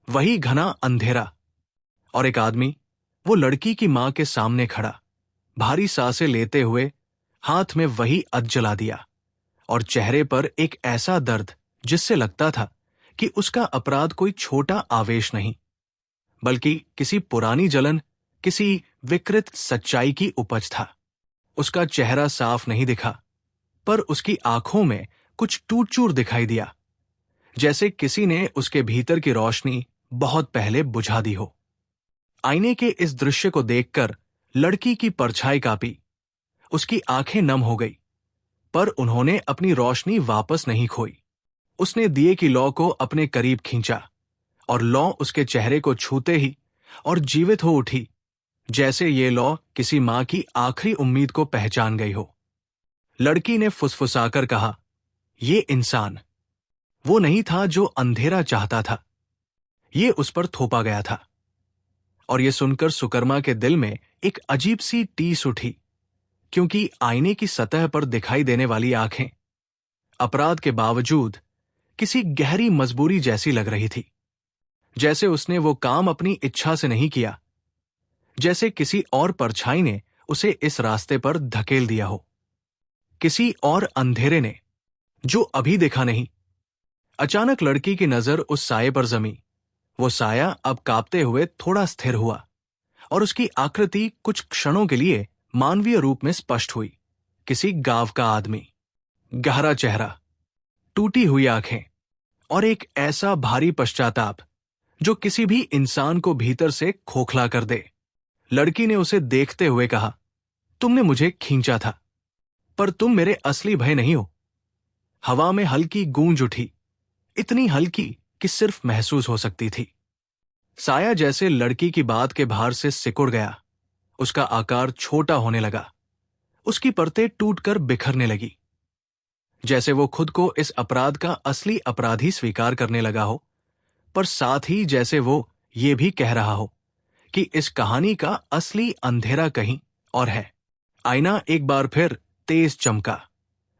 [SPEAKER 1] वही घना अंधेरा, और एक आदमी, वो लड़की की मां के सामने खड़ा, भारी सांसें लेते हुए, हाथ में वही अध जला दिया, और चेहरे पर एक ऐसा दर्द जिससे लगता था कि उसका अपराध कोई छोटा आवेश नहीं, बल्कि किसी पुरानी जलन, किसी विकृत सच्चाई की उपज था। उसका चेहरा साफ नहीं दिखा, पर उसकी आंखों में कुछ टूट चूर दिखाई दिया, जैसे किसी ने उसके भीतर की रोशनी बहुत पहले बुझा दी हो। आईने के इस दृश्य को देखकर लड़की की परछाई कांपी। उसकी आंखें नम हो गई, पर उन्होंने अपनी रोशनी वापस नहीं खोई। उसने दिए की लौ को अपने करीब खींचा, और लौ उसके चेहरे को छूते ही और जीवित हो उठी, जैसे ये लौ किसी मां की आखिरी उम्मीद को पहचान गई हो। लड़की ने फुसफुसाकर कहा, ये इंसान वो नहीं था जो अंधेरा चाहता था, ये उस पर थोपा गया था। और ये सुनकर सुकर्मा के दिल में एक अजीब सी टीस उठी, क्योंकि आईने की सतह पर दिखाई देने वाली आंखें अपराध के बावजूद किसी गहरी मजबूरी जैसी लग रही थी, जैसे उसने वो काम अपनी इच्छा से नहीं किया, जैसे किसी और परछाई ने उसे इस रास्ते पर धकेल दिया हो, किसी और अंधेरे ने, जो अभी देखा नहीं। अचानक लड़की की नजर उस साये पर जमी। वो साया अब कांपते हुए थोड़ा स्थिर हुआ और उसकी आकृति कुछ क्षणों के लिए मानवीय रूप में स्पष्ट हुई। किसी गांव का आदमी, गहरा चेहरा, टूटी हुई आंखें और एक ऐसा भारी पश्चाताप जो किसी भी इंसान को भीतर से खोखला कर दे। लड़की ने उसे देखते हुए कहा, तुमने मुझे खींचा था, पर तुम मेरे असली भय नहीं हो। हवा में हल्की गूंज उठी, इतनी हल्की कि सिर्फ महसूस हो सकती थी। साया जैसे लड़की की बात के भार से सिकुड़ गया। उसका आकार छोटा होने लगा, उसकी परतें टूटकर बिखरने लगी, जैसे वो खुद को इस अपराध का असली अपराधी स्वीकार करने लगा हो, पर साथ ही जैसे वो ये भी कह रहा हो कि इस कहानी का असली अंधेरा कहीं और है। आईना एक बार फिर तेज चमका,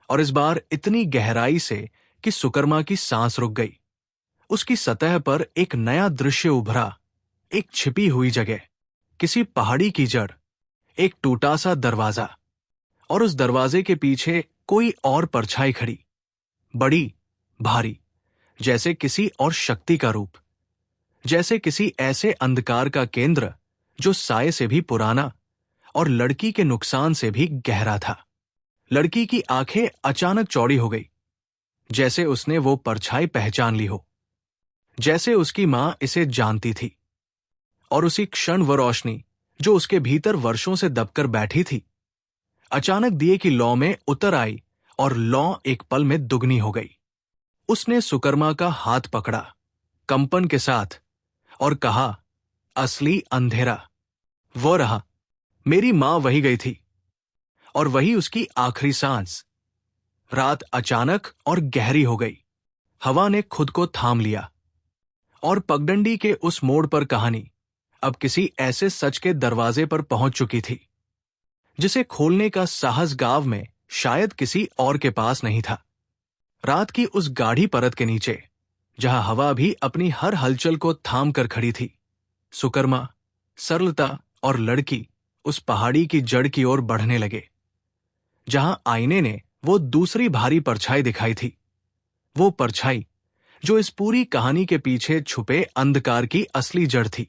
[SPEAKER 1] और इस बार इतनी गहराई से कि सुकर्मा की सांस रुक गई। उसकी सतह पर एक नया दृश्य उभरा, एक छिपी हुई जगह, किसी पहाड़ी की जड़, एक टूटा सा दरवाजा, और उस दरवाजे के पीछे कोई और परछाई खड़ी, बड़ी, भारी, जैसे किसी और शक्ति का रूप, जैसे किसी ऐसे अंधकार का केंद्र जो साये से भी पुराना और लड़की के नुकसान से भी गहरा था। लड़की की आंखें अचानक चौड़ी हो गई, जैसे उसने वो परछाई पहचान ली हो, जैसे उसकी मां इसे जानती थी। और उसी क्षण वो रोशनी जो उसके भीतर वर्षों से दबकर बैठी थी, अचानक दिए की लौ में उतर आई और लौ एक पल में दुगनी हो गई। उसने सुकर्मा का हाथ पकड़ा कंपन के साथ और कहा, असली अंधेरा वो रहा। मेरी मां वही गई थी और वही उसकी आखिरी सांस। रात अचानक और गहरी हो गई। हवा ने खुद को थाम लिया और पगडंडी के उस मोड़ पर कहानी अब किसी ऐसे सच के दरवाजे पर पहुंच चुकी थी जिसे खोलने का साहस गांव में शायद किसी और के पास नहीं था। रात की उस गाढ़ी परत के नीचे, जहां हवा भी अपनी हर हलचल को थाम कर खड़ी थी, सुकर्मा, सरलता और लड़की उस पहाड़ी की जड़ की ओर बढ़ने लगे, जहां आईने ने वो दूसरी भारी परछाई दिखाई थी। वो परछाई जो इस पूरी कहानी के पीछे छुपे अंधकार की असली जड़ थी।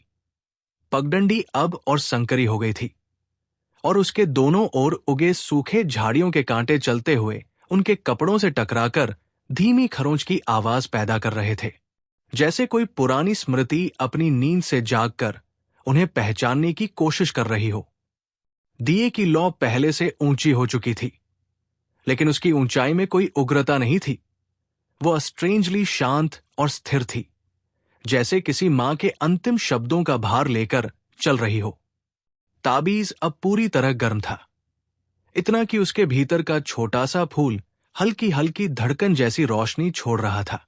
[SPEAKER 1] पगडंडी अब और संकरी हो गई थी और उसके दोनों ओर उगे सूखे झाड़ियों के कांटे चलते हुए उनके कपड़ों से टकराकर धीमी खरोंच की आवाज पैदा कर रहे थे, जैसे कोई पुरानी स्मृति अपनी नींद से जागकर उन्हें पहचानने की कोशिश कर रही हो। दिए की लौ पहले से ऊंची हो चुकी थी, लेकिन उसकी ऊंचाई में कोई उग्रता नहीं थी। वो स्ट्रेंजली शांत और स्थिर थी, जैसे किसी मां के अंतिम शब्दों का भार लेकर चल रही हो। ताबीज अब पूरी तरह गर्म था, इतना कि उसके भीतर का छोटा सा फूल हल्की हल्की धड़कन जैसी रोशनी छोड़ रहा था,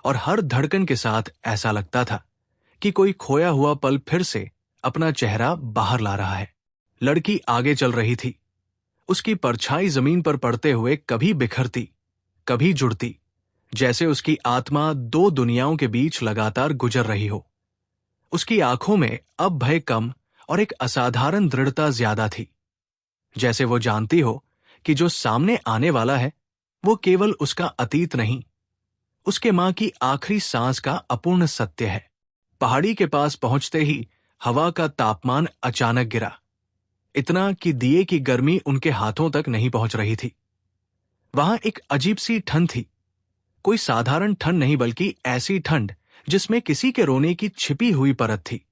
[SPEAKER 1] और हर धड़कन के साथ ऐसा लगता था कि कोई खोया हुआ पल फिर से अपना चेहरा बाहर ला रहा है। लड़की आगे चल रही थी, उसकी परछाई जमीन पर पड़ते हुए कभी बिखरती, कभी जुड़ती, जैसे उसकी आत्मा दो दुनियाओं के बीच लगातार गुजर रही हो। उसकी आंखों में अब भय कम और एक असाधारण दृढ़ता ज्यादा थी, जैसे वो जानती हो कि जो सामने आने वाला है वो केवल उसका अतीत नहीं, उसके मां की आखिरी सांस का अपूर्ण सत्य है। पहाड़ी के पास पहुंचते ही हवा का तापमान अचानक गिरा, इतना कि दिए की गर्मी उनके हाथों तक नहीं पहुंच रही थी। वहां एक अजीब सी ठंड थी, कोई साधारण ठंड नहीं, बल्कि ऐसी ठंड जिसमें किसी के रोने की छिपी हुई परत थी।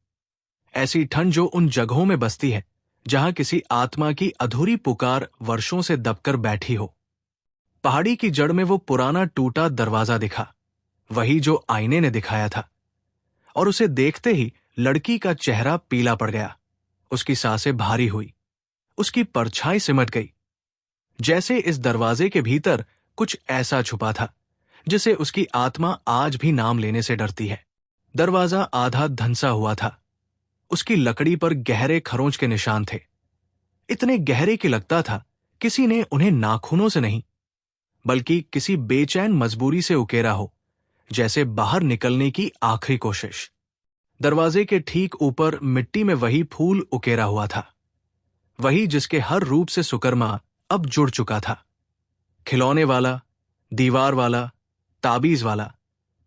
[SPEAKER 1] ऐसी ठंड जो उन जगहों में बसती है जहां किसी आत्मा की अधूरी पुकार वर्षों से दबकर बैठी हो। पहाड़ी की जड़ में वो पुराना टूटा दरवाजा दिखा, वही जो आईने ने दिखाया था, और उसे देखते ही लड़की का चेहरा पीला पड़ गया। उसकी सांसें भारी हुई, उसकी परछाई सिमट गई, जैसे इस दरवाजे के भीतर कुछ ऐसा छुपा था जिसे उसकी आत्मा आज भी नाम लेने से डरती है। दरवाजा आधा धंसा हुआ था, उसकी लकड़ी पर गहरे खरोंच के निशान थे, इतने गहरे कि लगता था किसी ने उन्हें नाखूनों से नहीं, बल्कि किसी बेचैन मजबूरी से उकेरा हो, जैसे बाहर निकलने की आखिरी कोशिश। दरवाजे के ठीक ऊपर मिट्टी में वही फूल उकेरा हुआ था, वही जिसके हर रूप से सुकर्मा अब जुड़ चुका था। खिलौने वाला, दीवार वाला, ताबीज वाला,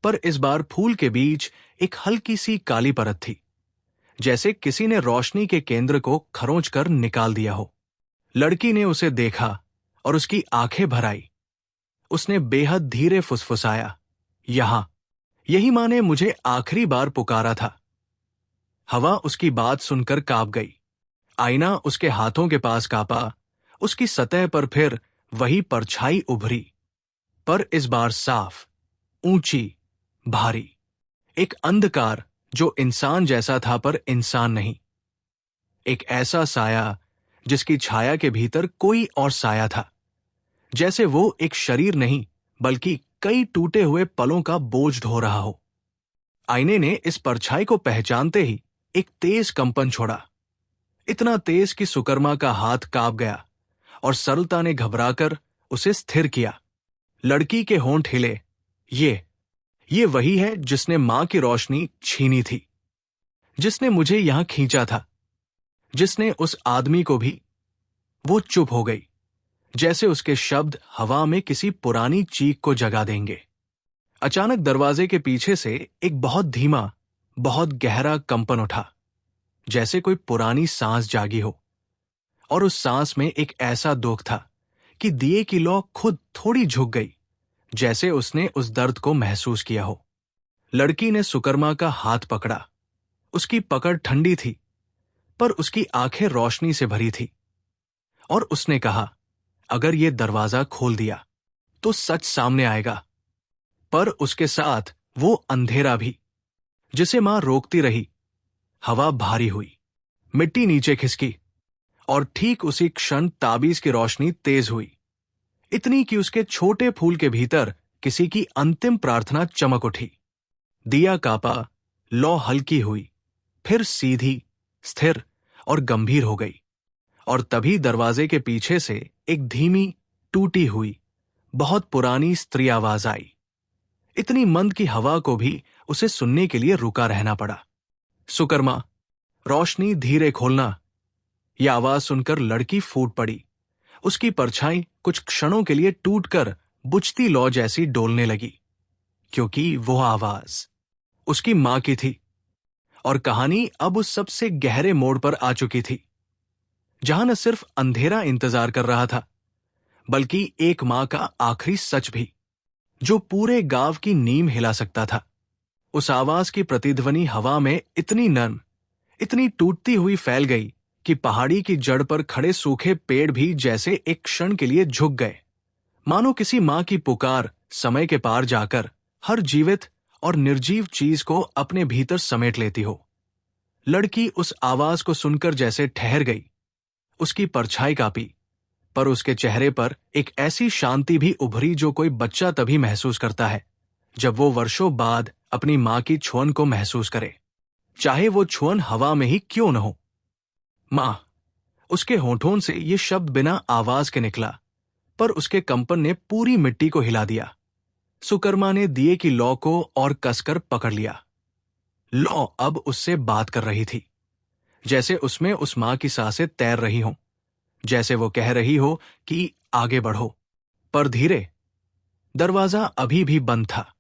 [SPEAKER 1] पर इस बार फूल के बीच एक हल्की सी काली परत थी, जैसे किसी ने रोशनी के केंद्र को खरोंच कर निकाल दिया हो। लड़की ने उसे देखा और उसकी आंखें भर आई। उसने बेहद धीरे फुसफुसाया, यहां, यही मां ने मुझे आखिरी बार पुकारा था। हवा उसकी बात सुनकर कांप गई। आईना उसके हाथों के पास कांपा। उसकी सतह पर फिर वही परछाई उभरी, पर इस बार साफ, ऊंची, भारी। एक अंधकार जो इंसान जैसा था पर इंसान नहीं। एक ऐसा साया जिसकी छाया के भीतर कोई और साया था, जैसे वो एक शरीर नहीं बल्कि कई टूटे हुए पलों का बोझ ढो रहा हो। आईने ने इस परछाई को पहचानते ही एक तेज कंपन छोड़ा, इतना तेज कि सुकर्मा का हाथ कांप गया और सरलता ने घबराकर उसे स्थिर किया। लड़की के होंठ हिले। ये वही है जिसने मां की रोशनी छीनी थी, जिसने मुझे यहां खींचा था, जिसने उस आदमी को भी। वो चुप हो गई, जैसे उसके शब्द हवा में किसी पुरानी चीख को जगा देंगे। अचानक दरवाजे के पीछे से एक बहुत धीमा, बहुत गहरा कंपन उठा, जैसे कोई पुरानी सांस जागी हो। और उस सांस में एक ऐसा दुख था कि दिए की लौ खुद थोड़ी झुक गई, जैसे उसने उस दर्द को महसूस किया हो। लड़की ने सुकर्मा का हाथ पकड़ा। उसकी पकड़ ठंडी थी, पर उसकी आंखें रोशनी से भरी थी। और उसने कहा, अगर ये दरवाजा खोल दिया तो सच सामने आएगा, पर उसके साथ वो अंधेरा भी, जिसे मां रोकती रही। हवा भारी हुई, मिट्टी नीचे खिसकी, और ठीक उसी क्षण ताबीज की रोशनी तेज हुई, इतनी कि उसके छोटे फूल के भीतर किसी की अंतिम प्रार्थना चमक उठी। दिया कांपा, लौ हल्की हुई, फिर सीधी, स्थिर और गंभीर हो गई। और तभी दरवाजे के पीछे से एक धीमी, टूटी हुई, बहुत पुरानी स्त्री आवाज आई, इतनी मंद कि हवा को भी उसे सुनने के लिए रुका रहना पड़ा। सुकर्मा, रोशनी धीरे खोलना। यह आवाज सुनकर लड़की फूट पड़ी। उसकी परछाई कुछ क्षणों के लिए टूटकर बुझती लौ जैसी डोलने लगी, क्योंकि वो आवाज उसकी मां की थी। और कहानी अब उस सबसे गहरे मोड़ पर आ चुकी थी, जहां न सिर्फ अंधेरा इंतजार कर रहा था, बल्कि एक मां का आखिरी सच भी, जो पूरे गांव की नींव हिला सकता था। उस आवाज की प्रतिध्वनि हवा में इतनी नर्म, इतनी टूटती हुई फैल गई कि पहाड़ी की जड़ पर खड़े सूखे पेड़ भी जैसे एक क्षण के लिए झुक गए, मानो किसी मां की पुकार समय के पार जाकर हर जीवित और निर्जीव चीज को अपने भीतर समेट लेती हो। लड़की उस आवाज को सुनकर जैसे ठहर गई। उसकी परछाई कांपी, पर उसके चेहरे पर एक ऐसी शांति भी उभरी जो कोई बच्चा तभी महसूस करता है जब वो वर्षों बाद अपनी मां की छुअन को महसूस करे, चाहे वो छुअन हवा में ही क्यों न हो। मां, उसके होठों से ये शब्द बिना आवाज के निकला, पर उसके कंपन ने पूरी मिट्टी को हिला दिया। सुकर्मा ने दिए की लौ को और कसकर पकड़ लिया। लौ अब उससे बात कर रही थी, जैसे उसमें उस मां की सांसें तैर रही हों, जैसे वो कह रही हो कि आगे बढ़ो। पर धीरे। दरवाजा अभी भी बंद था।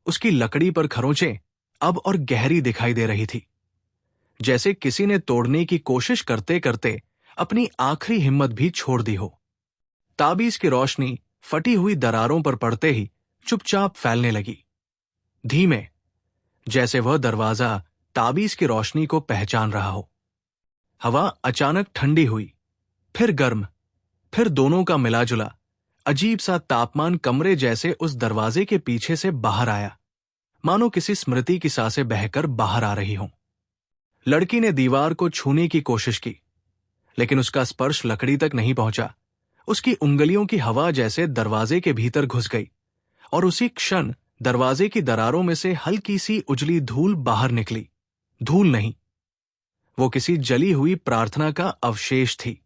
[SPEAKER 1] उसकी लकड़ी पर खरोंचें अब और गहरी दिखाई दे रही थी, जैसे किसी ने तोड़ने की कोशिश करते करते अपनी आखिरी हिम्मत भी छोड़ दी हो। ताबीज की रोशनी फटी हुई दरारों पर पड़ते ही चुपचाप फैलने लगी, धीमे, जैसे वह दरवाजा ताबीज की रोशनी को पहचान रहा हो। हवा अचानक ठंडी हुई, फिर गर्म, फिर दोनों का मिला जुला अजीब सा तापमान कमरे जैसे उस दरवाजे के पीछे से बाहर आया, मानो किसी स्मृति की सांसें बहकर बाहर आ रही हों। लड़की ने दीवार को छूने की कोशिश की, लेकिन उसका स्पर्श लकड़ी तक नहीं पहुंचा। उसकी उंगलियों की हवा जैसे दरवाजे के भीतर घुस गई, और उसी क्षण दरवाजे की दरारों में से हल्की सी उजली धूल बाहर निकली। धूल नहीं, वो किसी जली हुई प्रार्थना का अवशेष थी,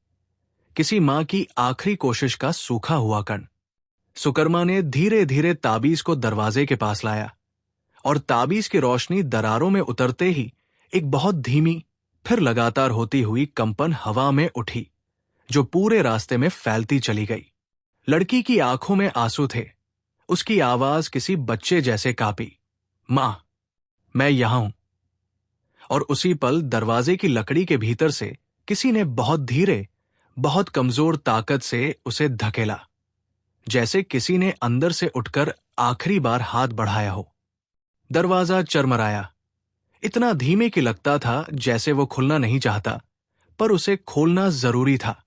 [SPEAKER 1] किसी मां की आखिरी कोशिश का सूखा हुआ कण। सुकर्मा ने धीरे धीरे ताबीज को दरवाजे के पास लाया और ताबीज की रोशनी दरारों में उतरते ही एक बहुत धीमी फिर लगातार होती हुई कंपन हवा में उठी, जो पूरे रास्ते में फैलती चली गई। लड़की की आंखों में आंसू थे। उसकी आवाज किसी बच्चे जैसे कांपी, मां, मैं यहां हूं। और उसी पल दरवाजे की लकड़ी के भीतर से किसी ने बहुत धीरे, बहुत कमजोर ताकत से उसे धकेला, जैसे किसी ने अंदर से उठकर आखिरी बार हाथ बढ़ाया हो। दरवाजा चरमराया, इतना धीमे कि लगता था जैसे वो खुलना नहीं चाहता, पर उसे खोलना जरूरी था।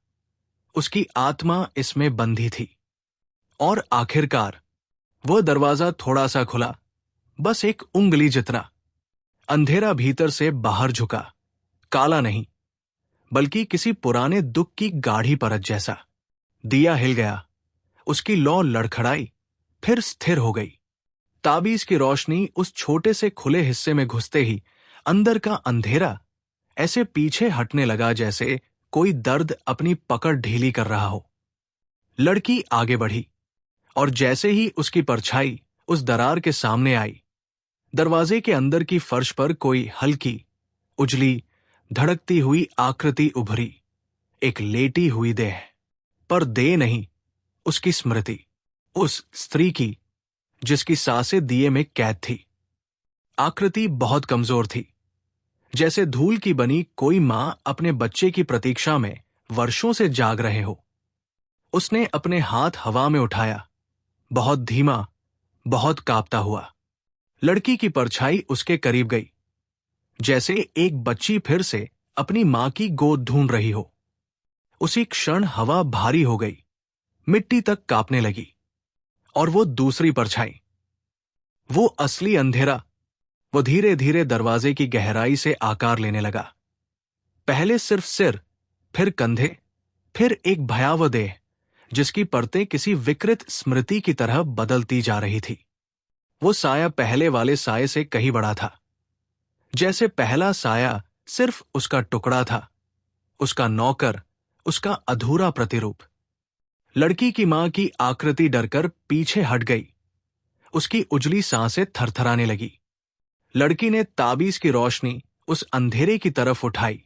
[SPEAKER 1] उसकी आत्मा इसमें बंधी थी। और आखिरकार वह दरवाजा थोड़ा सा खुला, बस एक उंगली जितना। अंधेरा भीतर से बाहर झुका, काला नहीं, बल्कि किसी पुराने दुख की गाढ़ी परत जैसा। दिया हिल गया, उसकी लौ लड़खड़ाई, फिर स्थिर हो गई। ताबीज की रोशनी उस छोटे से खुले हिस्से में घुसते ही अंदर का अंधेरा ऐसे पीछे हटने लगा जैसे कोई दर्द अपनी पकड़ ढीली कर रहा हो। लड़की आगे बढ़ी, और जैसे ही उसकी परछाई उस दरार के सामने आई, दरवाजे के अंदर की फर्श पर कोई हल्की, उजली, धड़कती हुई आकृति उभरी। एक लेटी हुई देह, पर देह नहीं, उसकी स्मृति, उस स्त्री की जिसकी सांसें दिए में कैद थी। आकृति बहुत कमजोर थी, जैसे धूल की बनी कोई मां अपने बच्चे की प्रतीक्षा में वर्षों से जाग रहे हो। उसने अपने हाथ हवा में उठाया, बहुत धीमा, बहुत कांपता हुआ। लड़की की परछाई उसके करीब गई, जैसे एक बच्ची फिर से अपनी मां की गोद ढूंढ रही हो। उसी क्षण हवा भारी हो गई, मिट्टी तक कांपने लगी। और वो दूसरी परछाई, वो असली अंधेरा, वो धीरे धीरे दरवाजे की गहराई से आकार लेने लगा। पहले सिर्फ सिर, फिर कंधे, फिर एक भयावह देह जिसकी परतें किसी विकृत स्मृति की तरह बदलती जा रही थी। वो साया पहले वाले साये से कहीं बड़ा था, जैसे पहला साया सिर्फ उसका टुकड़ा था, उसका नौकर, उसका अधूरा प्रतिरूप। लड़की की मां की आकृति डरकर पीछे हट गई। उसकी उजली सांसें थरथराने लगी। लड़की ने ताबीज की रोशनी उस अंधेरे की तरफ उठाई,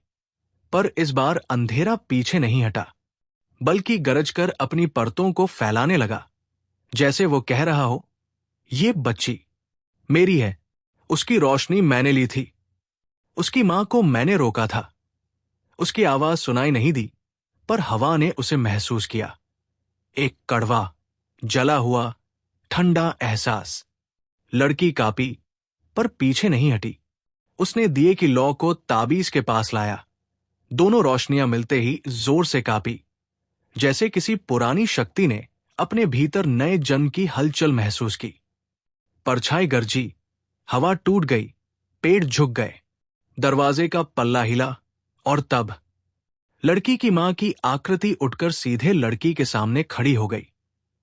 [SPEAKER 1] पर इस बार अंधेरा पीछे नहीं हटा, बल्कि गरजकर अपनी परतों को फैलाने लगा, जैसे वो कह रहा हो, ये बच्ची मेरी है, उसकी रोशनी मैंने ली थी, उसकी मां को मैंने रोका था। उसकी आवाज सुनाई नहीं दी, पर हवा ने उसे महसूस किया। एक कड़वा, जला हुआ, ठंडा एहसास। लड़की कांपी, पर पीछे नहीं हटी। उसने दिए की लौ को ताबीज के पास लाया। दोनों रोशनियां मिलते ही जोर से कांपी, जैसे किसी पुरानी शक्ति ने अपने भीतर नए जन्म की हलचल महसूस की। परछाई गरजी, हवा टूट गई, पेड़ झुक गए, दरवाजे का पल्ला हिला, और तब लड़की की मां की आकृति उठकर सीधे लड़की के सामने खड़ी हो गई,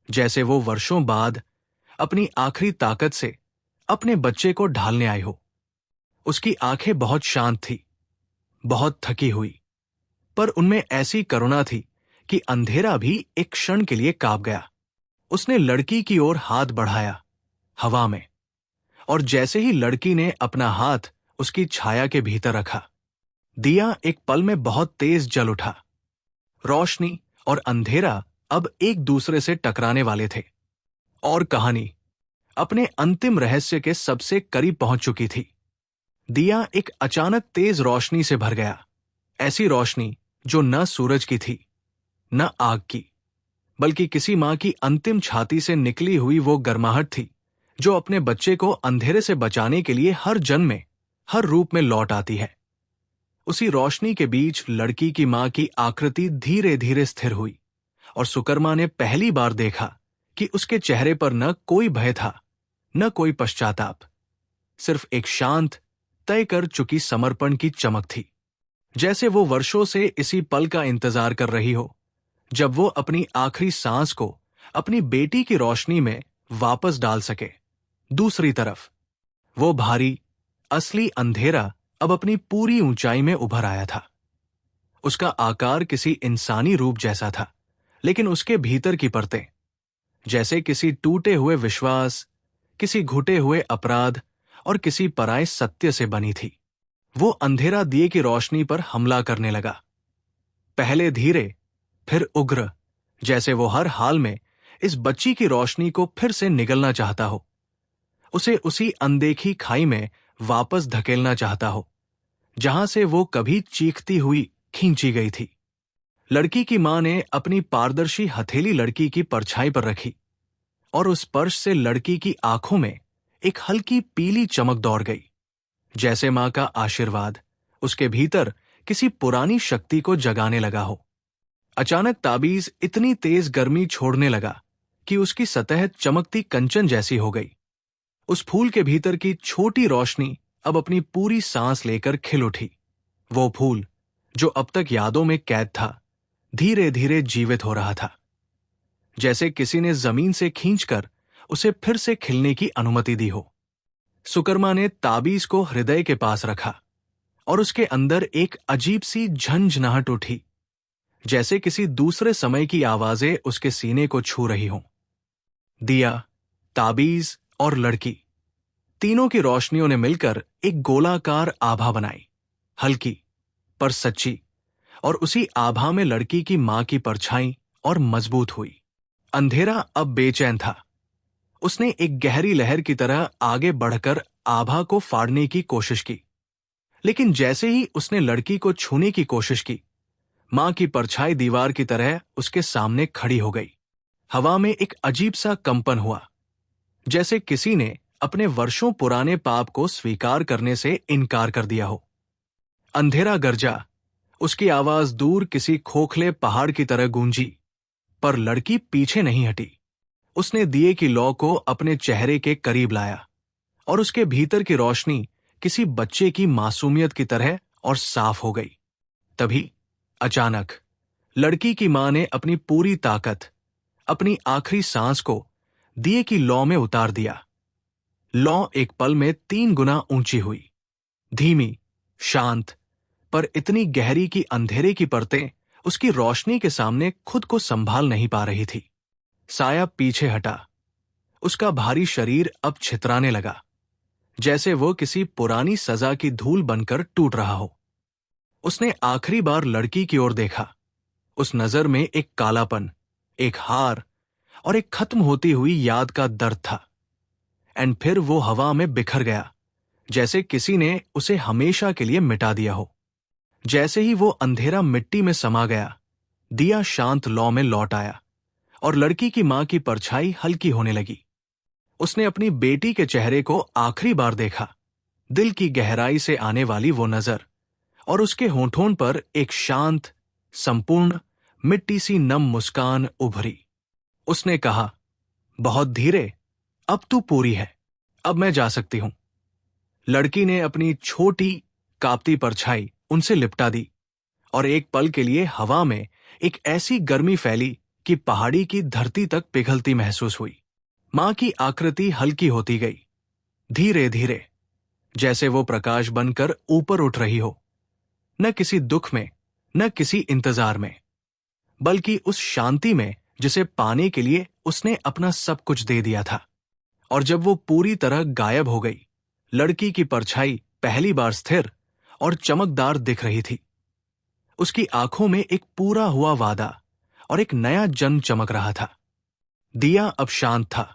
[SPEAKER 1] जैसे वो वर्षों बाद अपनी आखिरी ताकत से अपने बच्चे को ढालने आई हो। उसकी आंखें बहुत शांत थी, बहुत थकी हुई, पर उनमें ऐसी करुणा थी कि अंधेरा भी एक क्षण के लिए कांप गया। उसने लड़की की ओर हाथ बढ़ाया, हवा में, और जैसे ही लड़की ने अपना हाथ उसकी छाया के भीतर रखा, दिया एक पल में बहुत तेज जल उठा। रोशनी और अंधेरा अब एक दूसरे से टकराने वाले थे, और कहानी अपने अंतिम रहस्य के सबसे करीब पहुंच चुकी थी। दिया एक अचानक तेज रोशनी से भर गया, ऐसी रोशनी जो न सूरज की थी, न आग की, बल्कि किसी मां की अंतिम छाती से निकली हुई वो गर्माहट थी जो अपने बच्चे को अंधेरे से बचाने के लिए हर जन्म में, हर रूप में लौट आती है। उसी रोशनी के बीच लड़की की मां की आकृति धीरे धीरे स्थिर हुई, और सुकर्मा ने पहली बार देखा कि उसके चेहरे पर न कोई भय था, न कोई पश्चाताप, सिर्फ एक शांत, तय कर चुकी समर्पण की चमक थी, जैसे वो वर्षों से इसी पल का इंतजार कर रही हो, जब वो अपनी आखिरी सांस को अपनी बेटी की रोशनी में वापस डाल सके। दूसरी तरफ वो भारी, असली अंधेरा अब अपनी पूरी ऊंचाई में उभर आया था। उसका आकार किसी इंसानी रूप जैसा था, लेकिन उसके भीतर की परतें जैसे किसी टूटे हुए विश्वास, किसी घुटे हुए अपराध और किसी पराये सत्य से बनी थी। वो अंधेरा दिए की रोशनी पर हमला करने लगा, पहले धीरे, फिर उग्र, जैसे वो हर हाल में इस बच्ची की रोशनी को फिर से निगलना चाहता हो, उसे उसी अनदेखी खाई में वापस धकेलना चाहता हो जहां से वो कभी चीखती हुई खींची गई थी। लड़की की मां ने अपनी पारदर्शी हथेली लड़की की परछाई पर रखी और उस स्पर्श से लड़की की आंखों में एक हल्की पीली चमक दौड़ गई, जैसे मां का आशीर्वाद उसके भीतर किसी पुरानी शक्ति को जगाने लगा हो। अचानक ताबीज इतनी तेज गर्मी छोड़ने लगा कि उसकी सतह चमकती कंचन जैसी हो गई। उस फूल के भीतर की छोटी रोशनी अब अपनी पूरी सांस लेकर खिल उठी। वो फूल जो अब तक यादों में कैद था, धीरे धीरे जीवित हो रहा था, जैसे किसी ने जमीन से खींचकर उसे फिर से खिलने की अनुमति दी हो। सुकर्मा ने ताबीज को हृदय के पास रखा और उसके अंदर एक अजीब सी झंझनाहट उठी, जैसे किसी दूसरे समय की आवाजें उसके सीने को छू रही हों। दिया, ताबीज और लड़की, तीनों की रोशनियों ने मिलकर एक गोलाकार आभा बनाई, हल्की पर सच्ची, और उसी आभा में लड़की की मां की परछाई और मजबूत हुई। अंधेरा अब बेचैन था। उसने एक गहरी लहर की तरह आगे बढ़कर आभा को फाड़ने की कोशिश की, लेकिन जैसे ही उसने लड़की को छूने की कोशिश की, मां की परछाई दीवार की तरह उसके सामने खड़ी हो गई। हवा में एक अजीब सा कंपन हुआ, जैसे किसी ने अपने वर्षों पुराने पाप को स्वीकार करने से इनकार कर दिया हो। अंधेरा गरजा, उसकी आवाज दूर किसी खोखले पहाड़ की तरह गूंजी, पर लड़की पीछे नहीं हटी। उसने दिए की लौ को अपने चेहरे के करीब लाया और उसके भीतर की रोशनी किसी बच्चे की मासूमियत की तरह और साफ हो गई। तभी अचानक लड़की की मां ने अपनी पूरी ताकत, अपनी आखिरी सांस को दिए की लौ में उतार दिया। लौ एक पल में 3 गुना ऊंची हुई, धीमी, शांत, पर इतनी गहरी कि अंधेरे की परतें उसकी रोशनी के सामने खुद को संभाल नहीं पा रही थी। साया पीछे हटा, उसका भारी शरीर अब छितराने लगा, जैसे वो किसी पुरानी सजा की धूल बनकर टूट रहा हो। उसने आखिरी बार लड़की की ओर देखा। उस नजर में एक कालापन, एक हार और एक खत्म होती हुई याद का दर्द था। एंड फिर वो हवा में बिखर गया, जैसे किसी ने उसे हमेशा के लिए मिटा दिया हो। जैसे ही वो अंधेरा मिट्टी में समा गया, दिया शांत लौ में लौट आया और लड़की की मां की परछाई हल्की होने लगी। उसने अपनी बेटी के चेहरे को आखिरी बार देखा, दिल की गहराई से आने वाली वो नजर, और उसके होंठों पर एक शांत, संपूर्ण, मिट्टी सी नम मुस्कान उभरी। उसने कहा, बहुत धीरे, अब तू पूरी है, अब मैं जा सकती हूं। लड़की ने अपनी छोटी कांपती परछाई उनसे लिपटा दी और एक पल के लिए हवा में एक ऐसी गर्मी फैली कि पहाड़ी की धरती तक पिघलती महसूस हुई। मां की आकृति हल्की होती गई, धीरे धीरे, जैसे वो प्रकाश बनकर ऊपर उठ रही हो, न किसी दुख में, न किसी इंतजार में, बल्कि उस शांति में जिसे पाने के लिए उसने अपना सब कुछ दे दिया था। और जब वो पूरी तरह गायब हो गई, लड़की की परछाई पहली बार स्थिर और चमकदार दिख रही थी। उसकी आंखों में एक पूरा हुआ वादा और एक नया जन्म चमक रहा था। दिया अब शांत था,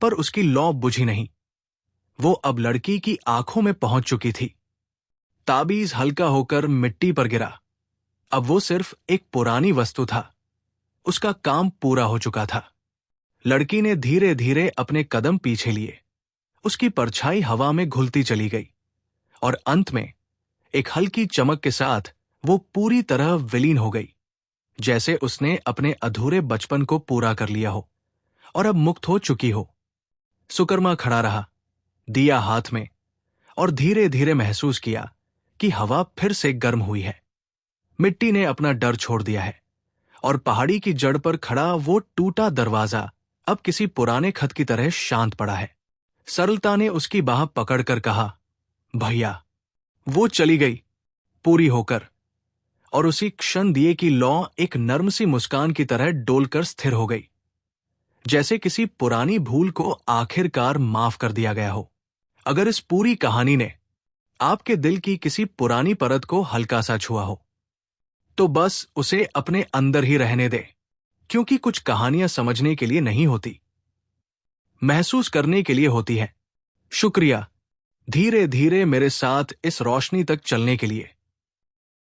[SPEAKER 1] पर उसकी लौ बुझी नहीं। वो अब लड़की की आंखों में पहुंच चुकी थी। ताबीज हल्का होकर मिट्टी पर गिरा। अब वो सिर्फ एक पुरानी वस्तु था, उसका काम पूरा हो चुका था। लड़की ने धीरे धीरे अपने कदम पीछे लिए। उसकी परछाई हवा में घुलती चली गई और अंत में एक हल्की चमक के साथ वो पूरी तरह विलीन हो गई, जैसे उसने अपने अधूरे बचपन को पूरा कर लिया हो और अब मुक्त हो चुकी हो। सुकर्मा खड़ा रहा, दिया हाथ में, और धीरे धीरे महसूस किया कि हवा फिर से गर्म हुई है। मिट्टी ने अपना डर छोड़ दिया है और पहाड़ी की जड़ पर खड़ा वो टूटा दरवाजा अब किसी पुराने खत की तरह शांत पड़ा है। सरलता ने उसकी बाह पकड़कर कहा, भैया। वो चली गई, पूरी होकर, और उसी क्षण दिए की लौ एक नर्म सी मुस्कान की तरह डोलकर स्थिर हो गई, जैसे किसी पुरानी भूल को आखिरकार माफ कर दिया गया हो। अगर इस पूरी कहानी ने आपके दिल की किसी पुरानी परत को हल्का सा छुआ हो, तो बस उसे अपने अंदर ही रहने दें, क्योंकि कुछ कहानियां समझने के लिए नहीं होती, महसूस करने के लिए होती है। शुक्रिया धीरे धीरे मेरे साथ इस रोशनी तक चलने के लिए।